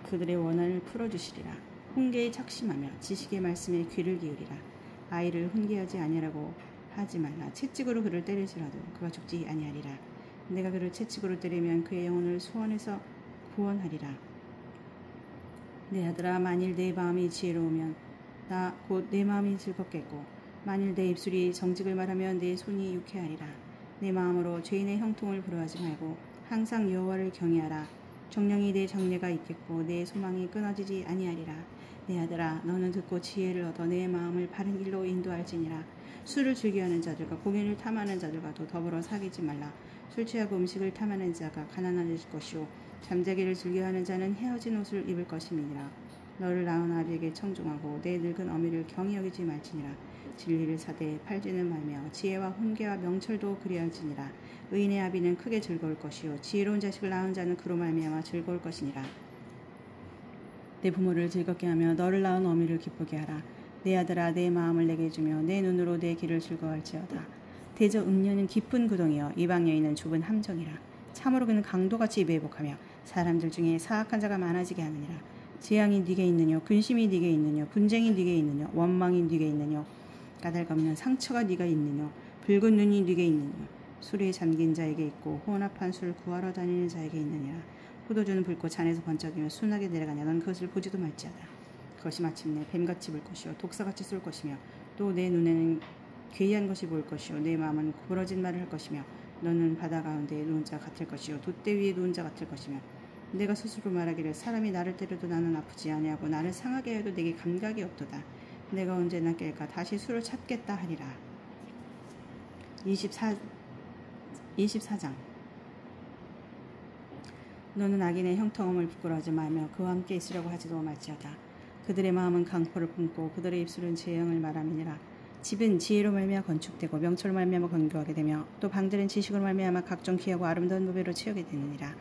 그들의 원한을 풀어주시리라. 훈계에 착심하며 지식의 말씀에 귀를 기울이라. 아이를 훈계하지 아니하라고 하지 말라. 채찍으로 그를 때릴지라도 그가 죽지 아니하리라. 내가 그를 채찍으로 때리면 그의 영혼을 소원에서 구원하리라. 내 아들아, 만일 내 마음이 지혜로우면 나 곧 내 마음이 즐겁겠고 만일 내 입술이 정직을 말하면 내 손이 유쾌하리라. 내 마음으로 죄인의 형통을 부러워하지 말고 항상 여호와를 경외하라. 정령이 내 정례가 있겠고 내 소망이 끊어지지 아니하리라. 내 아들아, 너는 듣고 지혜를 얻어 내 마음을 바른 길로 인도할지니라. 술을 즐겨하는 자들과 공연을 탐하는 자들과도 더불어 사귀지 말라. 술 취하고 음식을 탐하는 자가 가난해질 것이요 잠자기를 즐겨하는 자는 헤어진 옷을 입을 것임이니라. 너를 낳은 아비에게 청종하고 내 늙은 어미를 경히 여기지 말지니라. 진리를 사되 팔지는 말며 지혜와 훈계와 명철도 그리할지니라. 의인의 아비는 크게 즐거울 것이요 지혜로운 자식을 낳은 자는 그로 말미암아 즐거울 것이니라. 내 부모를 즐겁게 하며 너를 낳은 어미를 기쁘게 하라. 내 아들아, 내 마음을 내게 주며 내 눈으로 내 길을 즐거워할지어다. 대저 음녀는 깊은 구덩이여 이방 여인은 좁은 함정이라. 참으로 그는 강도같이 매복하며 사람들 중에 사악한 자가 많아지게 하느니라. 재앙이 네게 있느뇨, 근심이 네게 있느뇨, 분쟁이 네게 있느뇨, 원망이 네게 있느뇨, 까닭없는 상처가 네가 있느뇨, 붉은 눈이 네게 있느뇨. 술에 잠긴 자에게 있고 혼합한 술 구하러 다니는 자에게 있느니라. 포도주는 붉고 잔에서 번쩍이며 순하게 내려가냐. 넌 그것을 보지도 말지어다. 그것이 마침내 뱀같이 불 것이요 독사같이 쏠 것이며 또 내 눈에는 괴이한 것이 보일 것이요 내 마음은 구부러진 말을 할 것이며 너는 바다 가운데 누운 자 같을 것이요 돛대 위에 누운 자 같을 것이며 내가 스스로 말하기를 사람이 나를 때려도 나는 아프지 아니하고 나를 상하게 해도 내게 감각이 없도다. 내가 언제나 깰까 다시 술을 찾겠다 하리라. 24장. 너는 악인의 형통함을 부끄러워하지 말며 그와 함께 있으려고 하지도 말지어다. 그들의 마음은 강포를 품고 그들의 입술은 재앙을 말함이니라. 집은 지혜로 말미암아 건축되고 명철로 말미암아 건교하게 되며 또 방들은 지식으로 말미암아 각종 귀하고 아름다운 노배로 채우게 되느니라.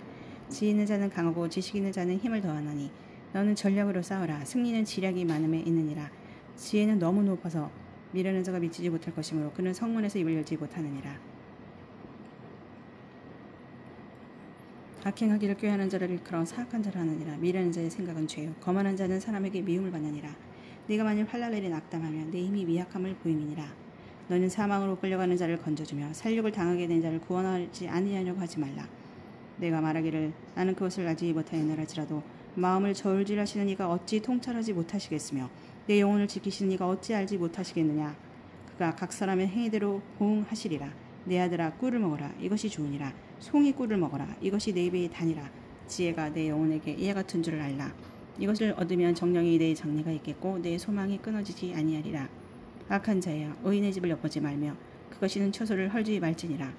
지혜 있는 자는 강하고 지식 있는 자는 힘을 더하나니 너는 전략으로 싸우라. 승리는 지략이 많음에 있느니라. 지혜는 너무 높아서 미련한 자가 미치지 못할 것이므로 그는 성문에서 입을 열지 못하느니라. 악행하기를 꾀하는 자를 일컬어 사악한 자를 하느니라. 미련한 자의 생각은 죄요 거만한 자는 사람에게 미움을 받느니라. 네가 만일 활날 내린 악담하면 내 힘이 미약함을 보임이니라. 너는 사망으로 끌려가는 자를 건져주며 살육을 당하게 된 자를 구원하지 아니하려고 하지 말라. 내가 말하기를 나는 그것을 알지 못하였느라지라도 마음을 저울질하시는 이가 어찌 통찰하지 못하시겠으며 내 영혼을 지키시는 이가 어찌 알지 못하시겠느냐. 그가 각 사람의 행위대로 보응하시리라. 내 아들아 꿀을 먹어라. 이것이 좋으니라. 송이 꿀을 먹어라. 이것이 내 입의 단이라. 지혜가 내 영혼에게 이와 같은 줄을 알라. 이것을 얻으면 정령이 내 장래가 있겠고 내 소망이 끊어지지 아니하리라. 악한 자야 의인의 집을 엿보지 말며 그것이는 처소를 헐지 말지니라.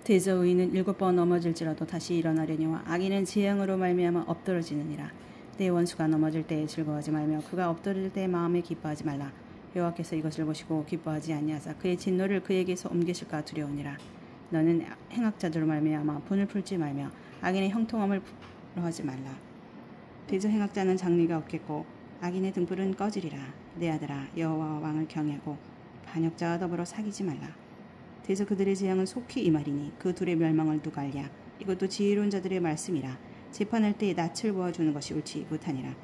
대저 의인은 7번 넘어질지라도 다시 일어나려니와 악인은 재앙으로 말미암아 엎드러지느니라. 내 원수가 넘어질 때에 즐거워하지 말며 그가 엎드릴 때에 마음에 기뻐하지 말라. 여호와께서 이것을 보시고 기뻐하지 아니하사 그의 진노를 그에게서 옮기실까 두려우니라. 너는 행악자들로 말미암아 분을 풀지 말며 악인의 형통함을 부러워하지 말라. 대저 행악자는 장리가 없겠고 악인의 등불은 꺼지리라. 내 아들아 여호와 왕을 경외하고 반역자와 더불어 사귀지 말라. 대저 그들의 재앙은 속히 임하리니 그 둘의 멸망을 누가 알랴. 이것도 지혜로운 자들의 말씀이라. 재판할 때에 낯을 보아주는 것이 옳지 못하니라.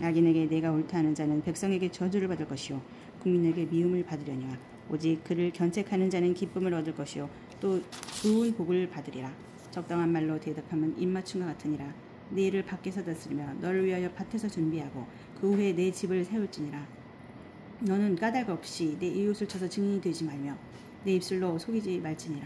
악인에게 내가 옳다 하는 자는 백성에게 저주를 받을 것이요 국민에게 미움을 받으려니와 오직 그를 견책하는 자는 기쁨을 얻을 것이요 또 좋은 복을 받으리라. 적당한 말로 대답하면 입맞춤과 같으니라. 내 일을 밖에서 다스리며 너를 위하여 밭에서 준비하고 그 후에 내 집을 세울지니라. 너는 까닭 없이 내 이웃을 쳐서 증인이 되지 말며 내 입술로 속이지 말지니라.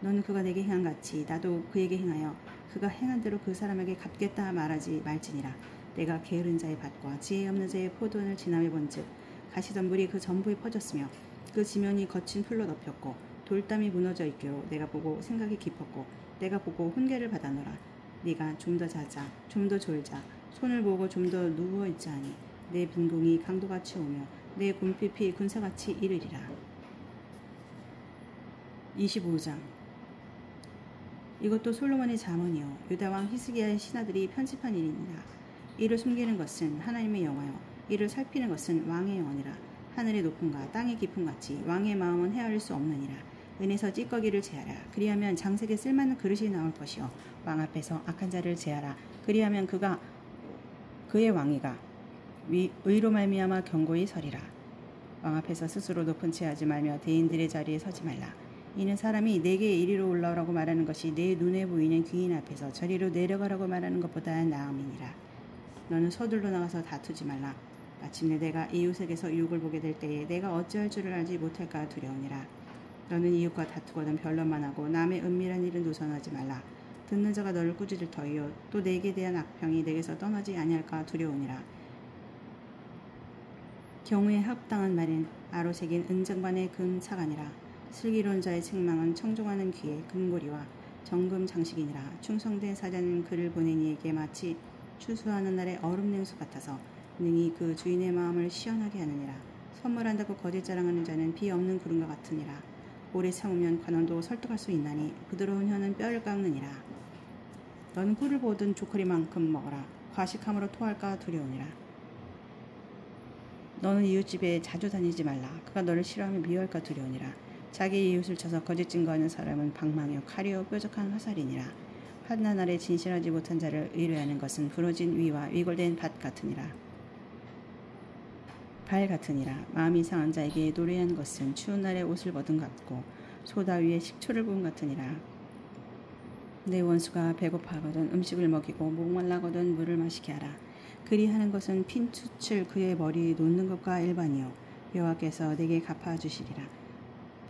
너는 그가 내게 행한 같이 나도 그에게 행하여 그가 행한 대로 그 사람에게 갚겠다 말하지 말지니라. 내가 게으른 자의 밭과 지혜 없는 자의 포도원을 지나며 본즉 가시덤불이 그 전부에 퍼졌으며 그 지면이 거친 풀로 덮였고 돌담이 무너져 있기로 내가 보고 생각이 깊었고 내가 보고 훈계를 받아노라. 네가 좀 더 자자 좀 더 졸자 손을 보고 좀 더 누워있자 하니 내 빈궁이 강도같이 오며 내 굼핍이 군사같이 이르리라. 25장. 이것도 솔로몬의 잠언이요 유다왕 히스기야의 신하들이 편집한 일이니라. 이를 숨기는 것은 하나님의 영화요 이를 살피는 것은 왕의 영혼이라. 하늘의 높음과 땅의 깊음 같이 왕의 마음은 헤아릴 수 없느니라. 은에서 찌꺼기를 제하라. 그리하면 장색에 쓸만한 그릇이 나올 것이요 왕 앞에서 악한 자를 제하라. 그리하면 그의 왕위가 의로 말미암아 견고히 서리라. 왕 앞에서 스스로 높은 채 하지 말며 대인들의 자리에 서지 말라. 이는 사람이 내게 이리로 올라오라고 말하는 것이 내 눈에 보이는 귀인 앞에서 저리로 내려가라고 말하는 것보다 나음이니라. 너는 서둘러 나가서 다투지 말라. 마침내 내가 이웃에게서 유혹을 보게 될 때에 내가 어찌할 줄을 알지 못할까 두려우니라. 너는 이웃과 다투거든 변론만 하고 남의 은밀한 일은 누선하지 말라. 듣는 자가 너를 꾸짖을 터이요 또 내게 대한 악평이 내게서 떠나지 아니할까 두려우니라. 경우에 합당한 말은 아로 새긴 은장반의 금 사관이라. 슬기로운 자의 책망은 청종하는 귀의 금고리와 정금 장식이니라. 충성된 사자는 그를 보낸 이에게 마치 추수하는 날의 얼음 냉수 같아서 능히 그 주인의 마음을 시원하게 하느니라. 선물한다고 거짓 자랑하는 자는 비 없는 구름과 같으니라. 오래 참으면 관원도 설득할 수 있나니 부드러운 혀는 뼈를 깎느니라. 너는 꿀을 보든 조커리만큼 먹어라. 과식함으로 토할까 두려우니라. 너는 이웃집에 자주 다니지 말라. 그가 너를 싫어하며 미워할까 두려우니라. 자기 이웃을 쳐서 거짓 증거하는 사람은 방망이요 칼이요 뾰족한 화살이니라. 환난 날에 진실하지 못한 자를 의뢰하는 것은 부러진 위와 위골된 밭 같으니라. 발 같으니라. 마음이 상한 자에게 노래한 것은 추운 날에 옷을 벗은 같고 소다 위에 식초를 부은 같으니라. 내 원수가 배고파하거든 음식을 먹이고 목말라거든 물을 마시게 하라. 그리하는 것은 핀투칠 그의 머리에 놓는 것과 일반이요 여호와께서 내게 갚아주시리라.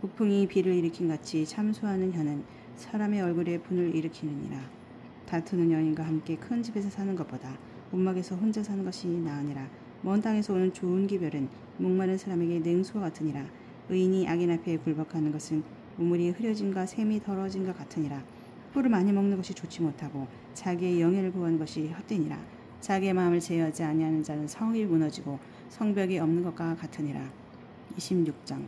북풍이 비를 일으킨 같이 참소하는 혀는 사람의 얼굴에 분을 일으키느니라. 다투는 여인과 함께 큰 집에서 사는 것보다 움막에서 혼자 사는 것이 나으니라. 먼 땅에서 오는 좋은 기별은 목마른 사람에게 냉수와 같으니라. 의인이 악인 앞에 굴복하는 것은 우물이 흐려짐과 샘이 더러워짐과 같으니라. 꿀을 많이 먹는 것이 좋지 못하고 자기의 영예를 구하는 것이 헛되니라. 자기의 마음을 제어하지 아니하는 자는 성이 무너지고 성벽이 없는 것과 같으니라. 26장.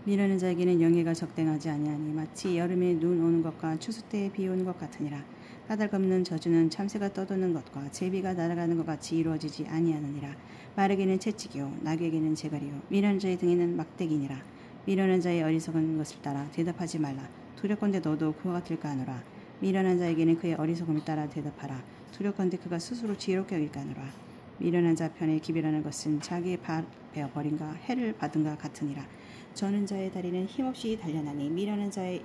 미련한 자에게는 영예가 적당하지 아니하니 마치 여름에 눈 오는 것과 추수 때에 비 오는 것 같으니라. 까닭없는 저주는 참새가 떠도는 것과 제비가 날아가는 것 같이 이루어지지 아니하느니라. 마르게는 채찍이요 나귀에게는 재갈이요 미련한 자의 등에는 막대기니라. 미련한 자의 어리석은 것을 따라 대답하지 말라. 두렵건대 너도 그와 같을까 하노라. 미련한 자에게는 그의 어리석음을 따라 대답하라. 두렵건대 그가 스스로 지혜롭게 여길까 하노라. 미련한 자 편에 기별하는 것은 자기의 베어 버린가 해를 받은가 같으니라. 저는 자의 다리는 힘없이 단련하니 미련한 자의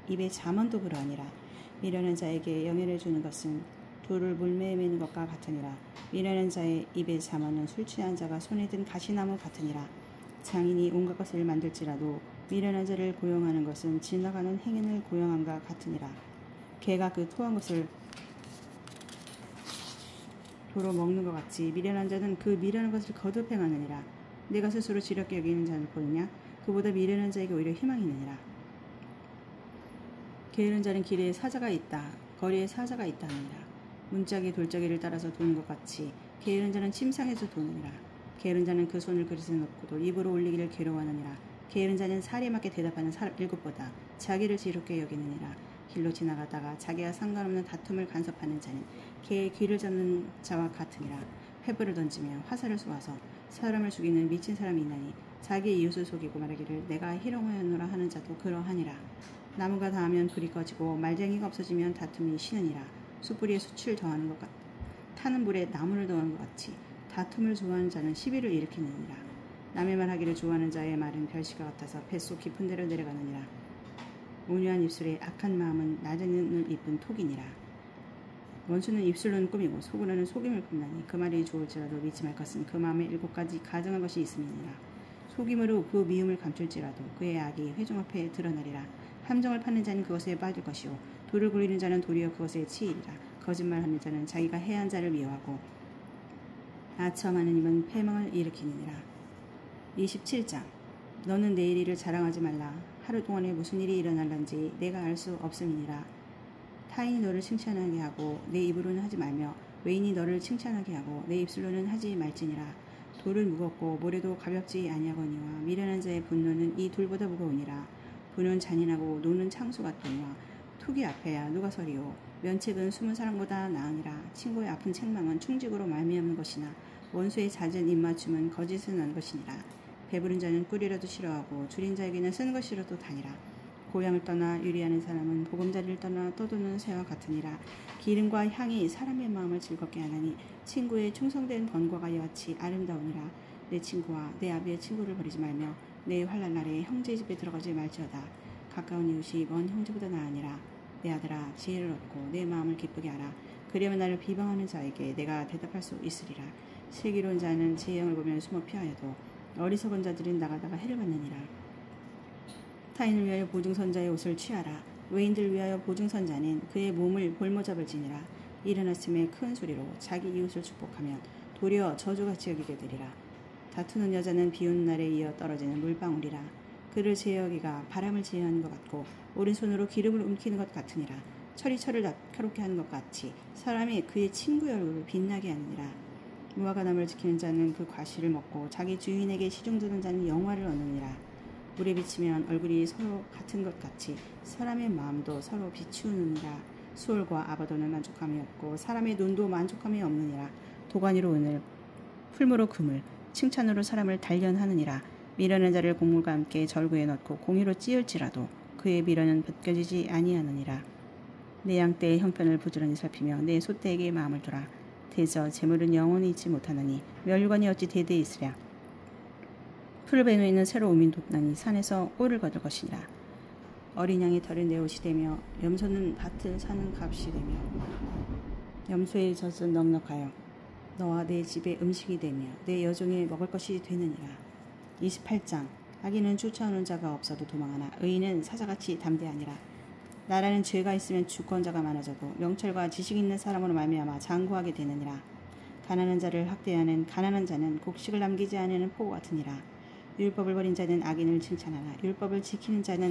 입에 잠언도 그러하니라. 미련한 자에게 영예를 주는 것은 돌을 물매에 매는 것과 같으니라. 미련한 자의 입에 잠언은 술 취한 자가 손에 든 가시나무 같으니라. 장인이 온갖 것을 만들지라도 미련한 자를 고용하는 것은 지나가는 행인을 고용함과 같으니라. 개가 그 토한 것을 도로 먹는 것 같이 미련한 자는 그 미련한 것을 거듭 행하느니라. 내가 스스로 지렵게 여기는 자를 보느냐? 그보다 미련한 자에게 오히려 희망이 있느니라. 게으른 자는 길에 사자가 있다. 거리에 사자가 있다 하느니라. 문짝이 돌짝이를 따라서 도는 것 같이 게으른 자는 침상에서 도느니라. 게으른 자는 그 손을 그릇에 넣고도 입으로 올리기를 괴로워하느니라. 게으른 자는 살에 맞게 대답하는 일곱보다 자기를 지롭게 여기느니라. 길로 지나가다가 자기와 상관없는 다툼을 간섭하는 자는 개의 귀를 잡는 자와 같으니라. 회부를 던지며 화살을 쏘아서 사람을 죽이는 미친 사람이 있나니 자기의 이웃을 속이고 말하기를 내가 희롱하였노라 하는 자도 그러하니라. 나무가 닿으면 불이 꺼지고 말쟁이가 없어지면 다툼이 쉬느니라. 숯불에 숯을 더하는 것 같 타는 불에 나무를 더하는 것 같이 다툼을 좋아하는 자는 시비를 일으키느니라. 남의 말하기를 좋아하는 자의 말은 별시가 같아서 뱃속 깊은 데로 내려가느니라. 온유한 입술에 악한 마음은 낮은 눈을 입은 톡이니라. 원수는 입술로는 꾸미고 속으로는 속임을 품나니 그 말이 좋을지라도 믿지 말 것은 그 마음에 7가지 가증한 것이 있음이니라. 속임으로 그 미움을 감출지라도 그의 악이 회중 앞에 드러나리라. 함정을 파는 자는 그것에 빠질 것이요 돌을 굴리는 자는 도리어 그것에 치이리라. 거짓말하는 자는 자기가 해한 자를 미워하고 아첨하는 입은 패망을 일으키느니라. 27장. 너는 내일 일을 자랑하지 말라. 하루 동안에 무슨 일이 일어날런지 내가 알 수 없음이니라. 타인이 너를 칭찬하게 하고 내 입으로는 하지 말며 외인이 너를 칭찬하게 하고 내 입술로는 하지 말지니라. 돌을 무겁고 모래도 가볍지 아니하거니와 미련한 자의 분노는 이 돌보다 무거우니라. 분은 잔인하고 노는 창수 같거니와 투기 앞에야 누가 서리오. 면책은 숨은 사람보다 나으니라. 친구의 아픈 책망은 충직으로 말미암는 것이나 원수의 잦은 입맞춤은 거짓은 한 것이니라. 배부른 자는 꿀이라도 싫어하고 줄인 자에게는 쓴 것이라도 다니라. 고향을 떠나 유리하는 사람은 보금자리를 떠나 떠도는 새와 같으니라. 기름과 향이 사람의 마음을 즐겁게 하나니 친구의 충성된 번과가 이같이 아름다우니라. 내 친구와 내 아비의 친구를 버리지 말며 내 환난 날에 형제의 집에 들어가지 말지어다. 가까운 이웃이 먼 형제보다 나으니라. 내 아들아 지혜를 얻고 내 마음을 기쁘게 하라. 그러면 나를 비방하는 자에게 내가 대답할 수 있으리라. 슬기로운 자는 제 영을 보면 숨어 피하여도 어리석은 자들은 나가다가 해를 받느니라. 타인을 위하여 보증선자의 옷을 취하라. 외인들을 위하여 보증선자는 그의 몸을 볼모잡을 지니라. 이른 아침에 큰 소리로 자기 이웃을 축복하면 도리어 저주같이 여기게 되리라. 다투는 여자는 비오는 날에 이어 떨어지는 물방울이라. 그를 제어하기가 바람을 제어하는 것 같고 오른손으로 기름을 움키는 것 같으니라. 철이 철을 날카롭게 하는 것 같이 사람이 그의 친구의 얼굴을 빛나게 하느니라. 무화과 나무를 지키는 자는 그 과실을 먹고 자기 주인에게 시중드는 자는 영화를 얻느니라. 물에 비치면 얼굴이 서로 같은 것 같이 사람의 마음도 서로 비추느니라. 수월과 아바도는 만족함이 없고 사람의 눈도 만족함이 없느니라. 도가니로 은을 풀무로 금을 칭찬으로 사람을 단련하느니라. 미련한 자를 곡물과 함께 절구에 넣고 공의로 찌을지라도 그의 미련은 벗겨지지 아니하느니라. 내 양떼의 형편을 부지런히 살피며 내 소떼에게 마음을 두라. 대저 재물은 영원히 있지 못하나니 멸관이 어찌 대대에 있으랴. 풀 베누에 있는 새로 우민 돋나니 산에서 꼴을 거둘 것이니라. 어린 양의 털은 내 옷이 되며 염소는 밭을 사는 값이 되며 염소의 젖은 넉넉하여 너와 내 집의 음식이 되며 내 여종의 먹을 것이 되느니라. 28장. 악인은 쫓아오는 자가 없어도 도망하나 의인은 사자같이 담대하니라. 나라는 죄가 있으면 주권자가 많아져도 명철과 지식 있는 사람으로 말미암아 장구하게 되느니라. 가난한 자를 학대하는 가난한 자는 곡식을 남기지 않는 포 같으니라. 율법을 버린 자는 악인을 칭찬하나 율법을 지키는 자는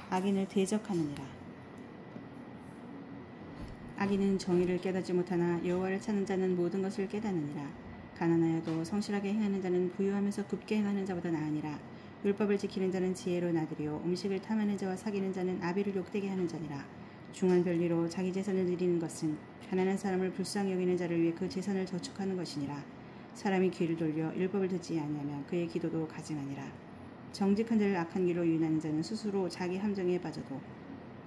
악인을 대적하느니라. 악인은 정의를 깨닫지 못하나 여호와를 찾는 자는 모든 것을 깨닫느니라. 가난하여도 성실하게 행하는 자는 부유하면서 굽게 행하는 자보다 나으니라. 율법을 지키는 자는 지혜로운 아들이요 음식을 탐하는 자와 사귀는 자는 아비를 욕되게 하는 자니라. 중한 별리로 자기 재산을 누리는 것은 가난한 사람을 불쌍히 여기는 자를 위해 그 재산을 저축하는 것이니라. 사람이 귀를 돌려 율법을 듣지 아니하면 그의 기도도 가증하니라. 정직한 자를 악한 길로 유인하는 자는 스스로 자기 함정에 빠져도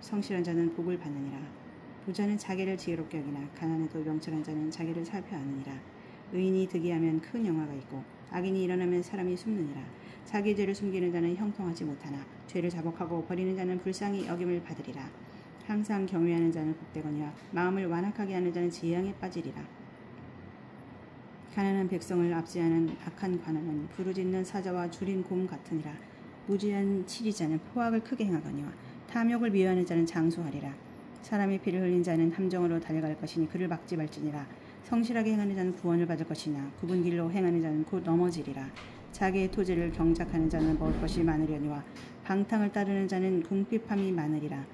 성실한 자는 복을 받느니라. 부자는 자기를 지혜롭게 여기나 가난해도 명철한 자는 자기를 살펴 아느니라. 의인이 득이하면 큰 영화가 있고 악인이 일어나면 사람이 숨느니라. 자기 죄를 숨기는 자는 형통하지 못하나 죄를 자복하고 버리는 자는 불쌍히 여김을 받으리라. 항상 경외하는 자는 복되거니와 마음을 완악하게 하는 자는 재앙에 빠지리라. 가난한 백성을 압제하는 악한 관원은 부르짖는 사자와 줄인 곰 같으니라. 무지한 치리자는 포악을 크게 행하거니와 탐욕을 미워하는 자는 장수하리라. 사람의 피를 흘린 자는 함정으로 달려갈 것이니 그를 막지 말지니라. 성실하게 행하는 자는 구원을 받을 것이나 굽은 길로 행하는 자는 곧 넘어지리라. 자기의 토지를 경작하는 자는 먹을 것이 많으려니와 방탕을 따르는 자는 궁핍함이 많으리라.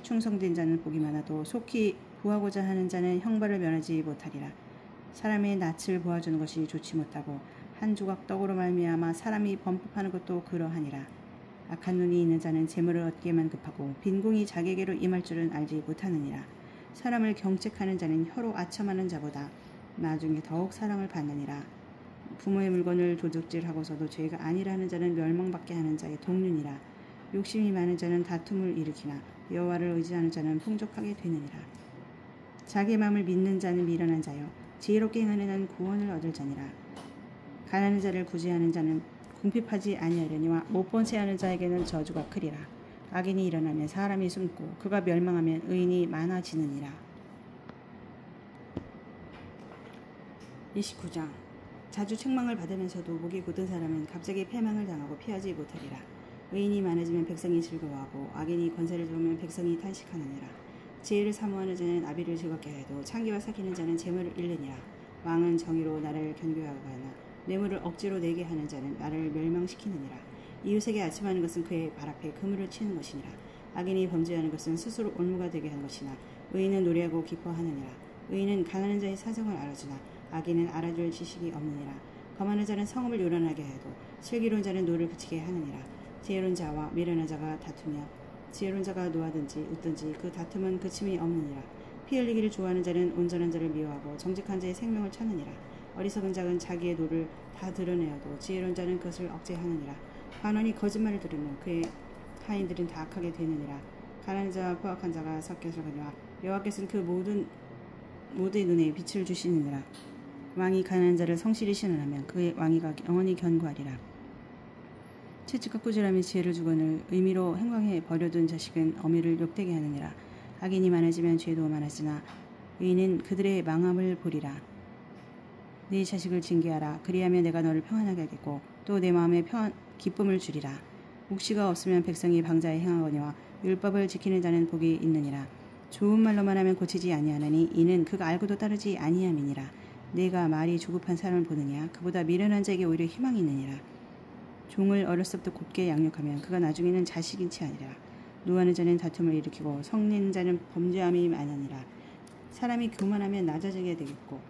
충성된 자는 복이 많아도 속히 구하고자 하는 자는 형벌을 면하지 못하리라. 사람의 낯을 보아주는 것이 좋지 못하고 한 조각 떡으로 말미암아 사람이 범법하는 것도 그러하니라. 악한 눈이 있는 자는 재물을 얻기에만 급하고 빈궁이 자기에게로 임할 줄은 알지 못하느니라. 사람을 경책하는 자는 혀로 아첨하는 자보다 나중에 더욱 사랑을 받느니라. 부모의 물건을 도둑질하고서도 죄가 아니라는 자는 멸망받게 하는 자의 동륜이라. 욕심이 많은 자는 다툼을 일으키나 여호와를 의지하는 자는 풍족하게 되느니라. 자기 마음을 믿는 자는 미련한 자요 지혜롭게 행하는 자는 구원을 얻을 자니라. 가난한 자를 구제하는 자는 궁핍하지 아니하려니와 못본 채하는 자에게는 저주가 크리라. 악인이 일어나면 사람이 숨고 그가 멸망하면 의인이 많아지느니라. 29장. 자주 책망을 받으면서도 목이 곧은 사람은 갑자기 패망을 당하고 피하지 못하리라. 의인이 많아지면 백성이 즐거워하고 악인이 권세를 잡으면 백성이 탄식하느니라. 지혜를 사모하는 자는 아비를 즐겁게 하여도 창기와 사귀는 자는 재물을 잃느니라. 왕은 정의로 나를 견고하거나 뇌물을 억지로 내게 하는 자는 나를 멸망시키느니라. 이웃에게 아첨하는 것은 그의 발 앞에 그물을 치는 것이니라. 악인이 범죄하는 것은 스스로 올무가 되게 하는 것이나 의인은 노래하고 기뻐하느니라. 의인은 가난한 자의 사정을 알아주나 악인은 알아줄 지식이 없느니라. 거만한 자는 성읍을 요란하게 하여도 슬기로운 자는 노를 그치게 하느니라. 지혜로운 자와 미련한 자가 다투며 지혜로운 자가 노하든지 웃든지 그 다툼은 그침이 없느니라. 피 흘리기를 좋아하는 자는 온전한 자를 미워하고 정직한 자의 생명을 찾느니라. 어리석은 자는 자기의 노를 다 드러내어도 지혜로운 자는 그것을 억제하느니라. 관원이 거짓말을 들으면 그의 하인들은 다 악하게 되느니라. 가난한 자와 포악한 자가 섞여서거니와 여호와께서는 그 모두의 눈에 빛을 주시느니라. 왕이 가난한 자를 성실히 신원하면 그의 왕위가 영원히 견고하리라. 채찍과 꾸지람이 지혜를 주거늘 의미로 행광해 버려둔 자식은 어미를 욕되게 하느니라. 악인이 많아지면 죄도 많아지나 의인은 그들의 망함을 보리라. 네 자식을 징계하라. 그리하면 내가 너를 평안하게 하겠고 또 내 마음에 기쁨을 주리라. 묵시가 없으면 백성이 방자에 행하거니와 율법을 지키는 자는 복이 있느니라. 좋은 말로만 하면 고치지 아니하나니 이는 그가 알고도 따르지 아니함이니라. 내가 말이 조급한 사람을 보느냐 그보다 미련한 자에게 오히려 희망이 있느니라. 종을 어렸을 때부터 곱게 양육하면 그가 나중에는 자식인 채 아니라. 노하는 자는 다툼을 일으키고 성낸 자는 범죄함이 많으니라. 사람이 교만하면 낮아지게 되겠고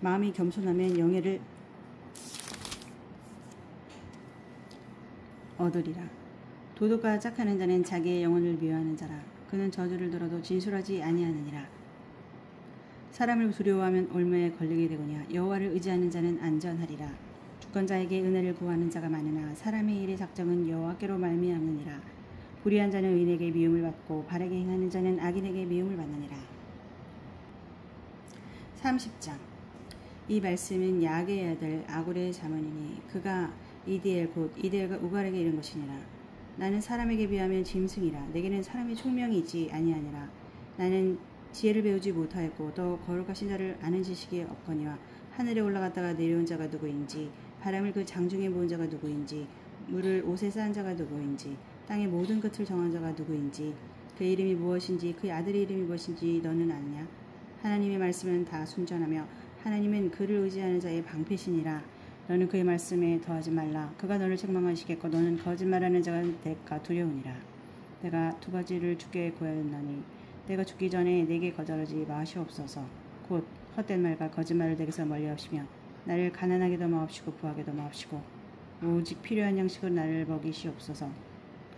마음이 겸손하면 영예를 얻으리라. 도둑과 짝하는 자는 자기의 영혼을 미워하는 자라. 그는 저주를 들어도 진술하지 아니하느니라. 사람을 두려워하면 올무에 걸리게 되거니와 여호와를 의지하는 자는 안전하리라. 주권자에게 은혜를 구하는 자가 많으나 사람의 일의 작정은 여호와께로 말미암느니라. 불의한 자는 의인에게 미움을 받고 바르게 행하는 자는 악인에게 미움을 받느니라. 30장. 이 말씀은 야게의 아들 아굴의 자문이니 그가 이디엘 곧 이디엘과 우갈에게 이른 것이니라. 나는 사람에게 비하면 짐승이라. 내게는 사람의 총명이 있지 아니하니라. 나는 지혜를 배우지 못하였고 또 거룩하신 자를 아는 지식이 없거니와 하늘에 올라갔다가 내려온 자가 누구인지 바람을 그 장중에 모은 자가 누구인지 물을 옷에 쌓은 자가 누구인지 땅의 모든 끝을 정한 자가 누구인지 그의 이름이 무엇인지 그의 아들의 이름이 무엇인지 너는 아느냐? 하나님의 말씀은 다 순전하며 하나님은 그를 의지하는 자의 방패시니라. 너는 그의 말씀에 더하지 말라. 그가 너를 책망하시겠고 너는 거짓말하는 자가 될까 두려우니라. 내가 두 가지를 주께 구하였나니 내가 죽기 전에 내게 거절하지 마시옵소서. 곧 헛된 말과 거짓말을 내게서 멀리 하시며 나를 가난하게도 마옵시고 부하게도 마옵시고 오직 필요한 양식으로 나를 먹이시옵소서.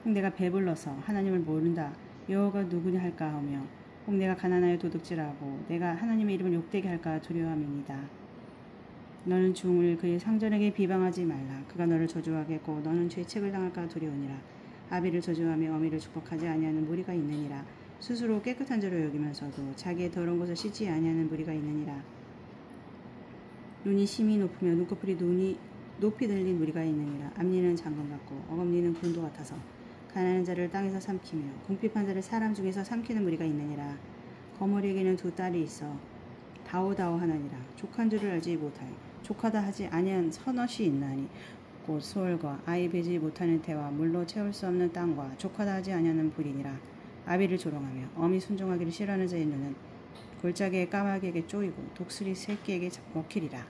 혹 내가 배불러서 하나님을 모른다 여호와가 누구냐 할까 하며 혹 내가 가난하여 도둑질하고 내가 하나님의 이름을 욕되게 할까 두려워함이니이다. 너는 종을 그의 상전에게 비방하지 말라. 그가 너를 저주하겠고 너는 죄책을 당할까 두려우니라. 아비를 저주하며 어미를 축복하지 아니하는 무리가 있느니라. 스스로 깨끗한 자로 여기면서도 자기의 더러운 것을 씻지 아니하는 무리가 있느니라. 눈이 심히 높으며 눈꺼풀이 눈이 높이 들린 무리가 있느니라. 앞니는 장검 같고 어금니는 군도 같아서 가난한 자를 땅에서 삼키며 궁핍한 자를 사람 중에서 삼키는 무리가 있느니라. 거머리에게는 두 딸이 있어 다오다오 하나니라. 족한 줄을 알지 못하여 족하다 하지 아니한 서넛이 있나니 곧 소울과 아이 베지 못하는 태와 물로 채울 수 없는 땅과 족하다 하지 아니하는 불이니라. 아비를 조롱하며 어미 순종하기를 싫어하는 자의 눈은 골짜기의 까마귀에게 쪼이고 독수리 새끼에게 먹히리라.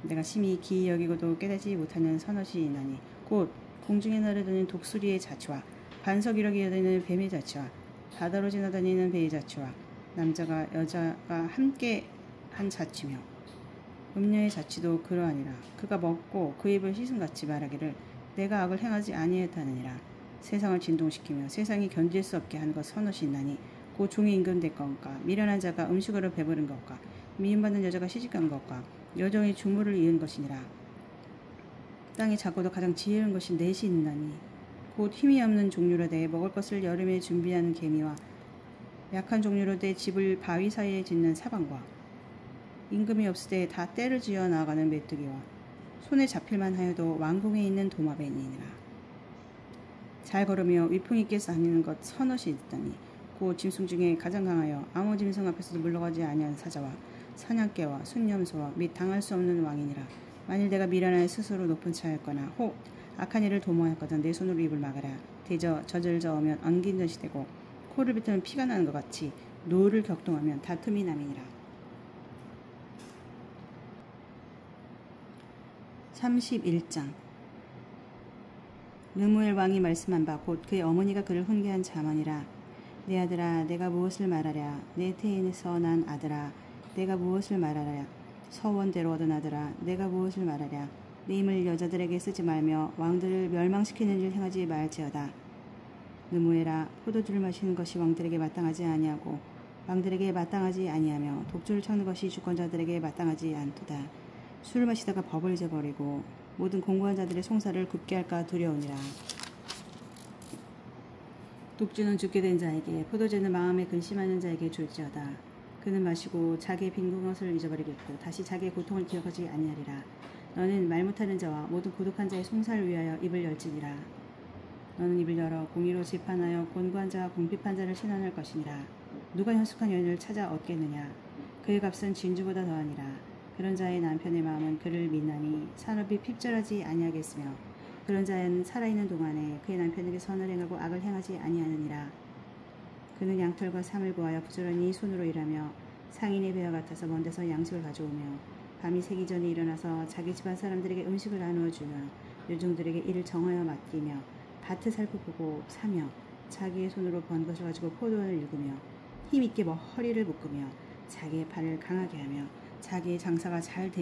내가 심히 기이 여기고도 깨닫지 못하는 서넛이 있나니 곧 공중에 날아다니는 독수리의 자취와 반석 이러기 여다니는 뱀의 자취와 바다로 지나다니는 배의 자취와 남자가 여자가 함께 한 자취며 음녀의 자취도 그러하니라. 그가 먹고 그 입을 씻음같이 말하기를 내가 악을 행하지 아니했다느니라. 세상을 진동시키며 세상이 견딜 수 없게 하는 것 서넛이 있나니 곧 종이 임금될 것과 미련한 자가 음식으로 배부른 것과 미움받는 여자가 시집간 것과 여종이 주물을 이은 것이니라. 땅에 작고도 가장 지혜로운 것이 넷이 있나니 곧 힘이 없는 종류로 돼 먹을 것을 여름에 준비하는 개미와 약한 종류로 돼 집을 바위 사이에 짓는 사방과 임금이 없을 때 다 때를 지어 나아가는 메뚜기와 손에 잡힐만 하여도 왕궁에 있는 도마뱀이니라. 잘 걸으며 위풍 있게 다니는 것 서넛이 있다니 곧 짐승 중에 가장 강하여 아무 짐승 앞에서도 물러가지 아니한 사자와 사냥개와 순념소와 및 당할 수 없는 왕이니라. 만일 내가 미련하여 스스로 높은 차였거나 혹 악한 일을 도모하였거든 내 손으로 입을 막아라. 대저 젖을 저으면 엉긴 젖이 되고 코를 빗으면 피가 나는 것 같이 노를 격동하면 다툼이 남이니라. 31장 르무엘 왕이 말씀한 바 곧 그의 어머니가 그를 훈계한 자문이라. 내 아들아 내가 무엇을 말하랴. 내 태에서 난 아들아 내가 무엇을 말하랴. 서원대로 얻은 아들아 내가 무엇을 말하랴. 내 힘을 여자들에게 쓰지 말며 왕들을 멸망시키는 일 행하지 말지어다. 르무엘아 포도주를 마시는 것이 왕들에게 마땅하지 아니하고 왕들에게 마땅하지 아니하며 독주를 찾는 것이 주권자들에게 마땅하지 않도다. 술을 마시다가 법을 잊어버리고 모든 공고한 자들의 송사를 굽게 할까 두려우니라. 독주는 죽게 된 자에게 포도주는 마음에 근심하는 자에게 줄지어다. 그는 마시고 자기의 빈 것을 잊어버리겠고 다시 자기의 고통을 기억하지 아니하리라. 너는 말 못하는 자와 모든 고독한 자의 송사를 위하여 입을 열지니라. 너는 입을 열어 공의로 재판하여 곤고한 자와 궁핍한 자를 신원할 것이니라. 누가 현숙한 여인을 찾아 얻겠느냐. 그의 값은 진주보다 더하니라. 그런 자의 남편의 마음은 그를 믿나니 산업이 핍절하지 아니하겠으며 그런 자는 살아있는 동안에 그의 남편에게 선을 행하고 악을 행하지 아니하느니라. 그는 양털과 삼을 구하여 부지런히 손으로 일하며 상인의 배와 같아서 먼 데서 양식을 가져오며 밤이 새기 전에 일어나서 자기 집안 사람들에게 음식을 나누어 주며 요종들에게 일을 정하여 맡기며 밭을 살펴보고 사며 자기의 손으로 번 것을 가지고 포도원을 일구며 힘있게 허리를 묶으며 자기의 팔을 강하게 하며 자기의 장사가 잘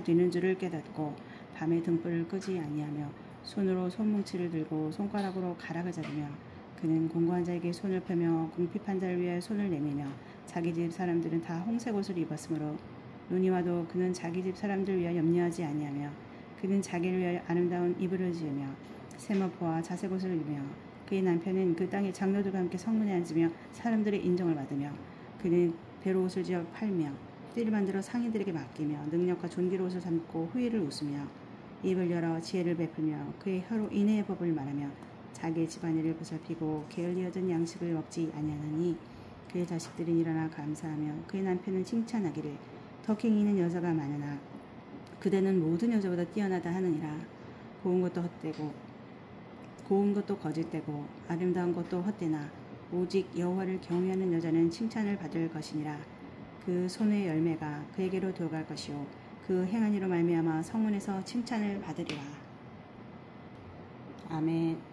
되는 줄을 깨닫고 밤에 등불을 끄지 아니하며 손으로 손뭉치를 들고 손가락으로 가락을 잡으며 그는 공고한 자에게 손을 펴며 궁핍한 자를 위하여 손을 내밀며 자기 집 사람들은 다 홍색 옷을 입었으므로 눈이 와도 그는 자기 집 사람들 위하여 염려하지 아니하며 그는 자기를 위하여 아름다운 이불을 지으며 세마포와 자색 옷을 입으며 그의 남편은 그 땅의 장로들과 함께 성문에 앉으며 사람들의 인정을 받으며 그는 배로 옷을 지어 팔며 띠를 만들어 상인들에게 맡기며 능력과 존귀로 옷을 삼고 후회를 웃으며 입을 열어 지혜를 베풀며 그의 혀로 인애의 법을 말하며 자기의 집안일을 보살피고 게을리 얻은 양식을 먹지 아니하느니 그의 자식들은 일어나 감사하며 그의 남편은 칭찬하기를 덕행이는 여자가 많으나 그대는 모든 여자보다 뛰어나다 하느니라. 고운 것도 헛되고 고운 것도 거짓되고 아름다운 것도 헛되나 오직 여호와를 경외하는 여자는 칭찬을 받을 것이니라. 그 손의 열매가 그에게로 들어갈 것이요 그 행한 이로 말미암아 성문에서 칭찬을 받으리라. 아멘.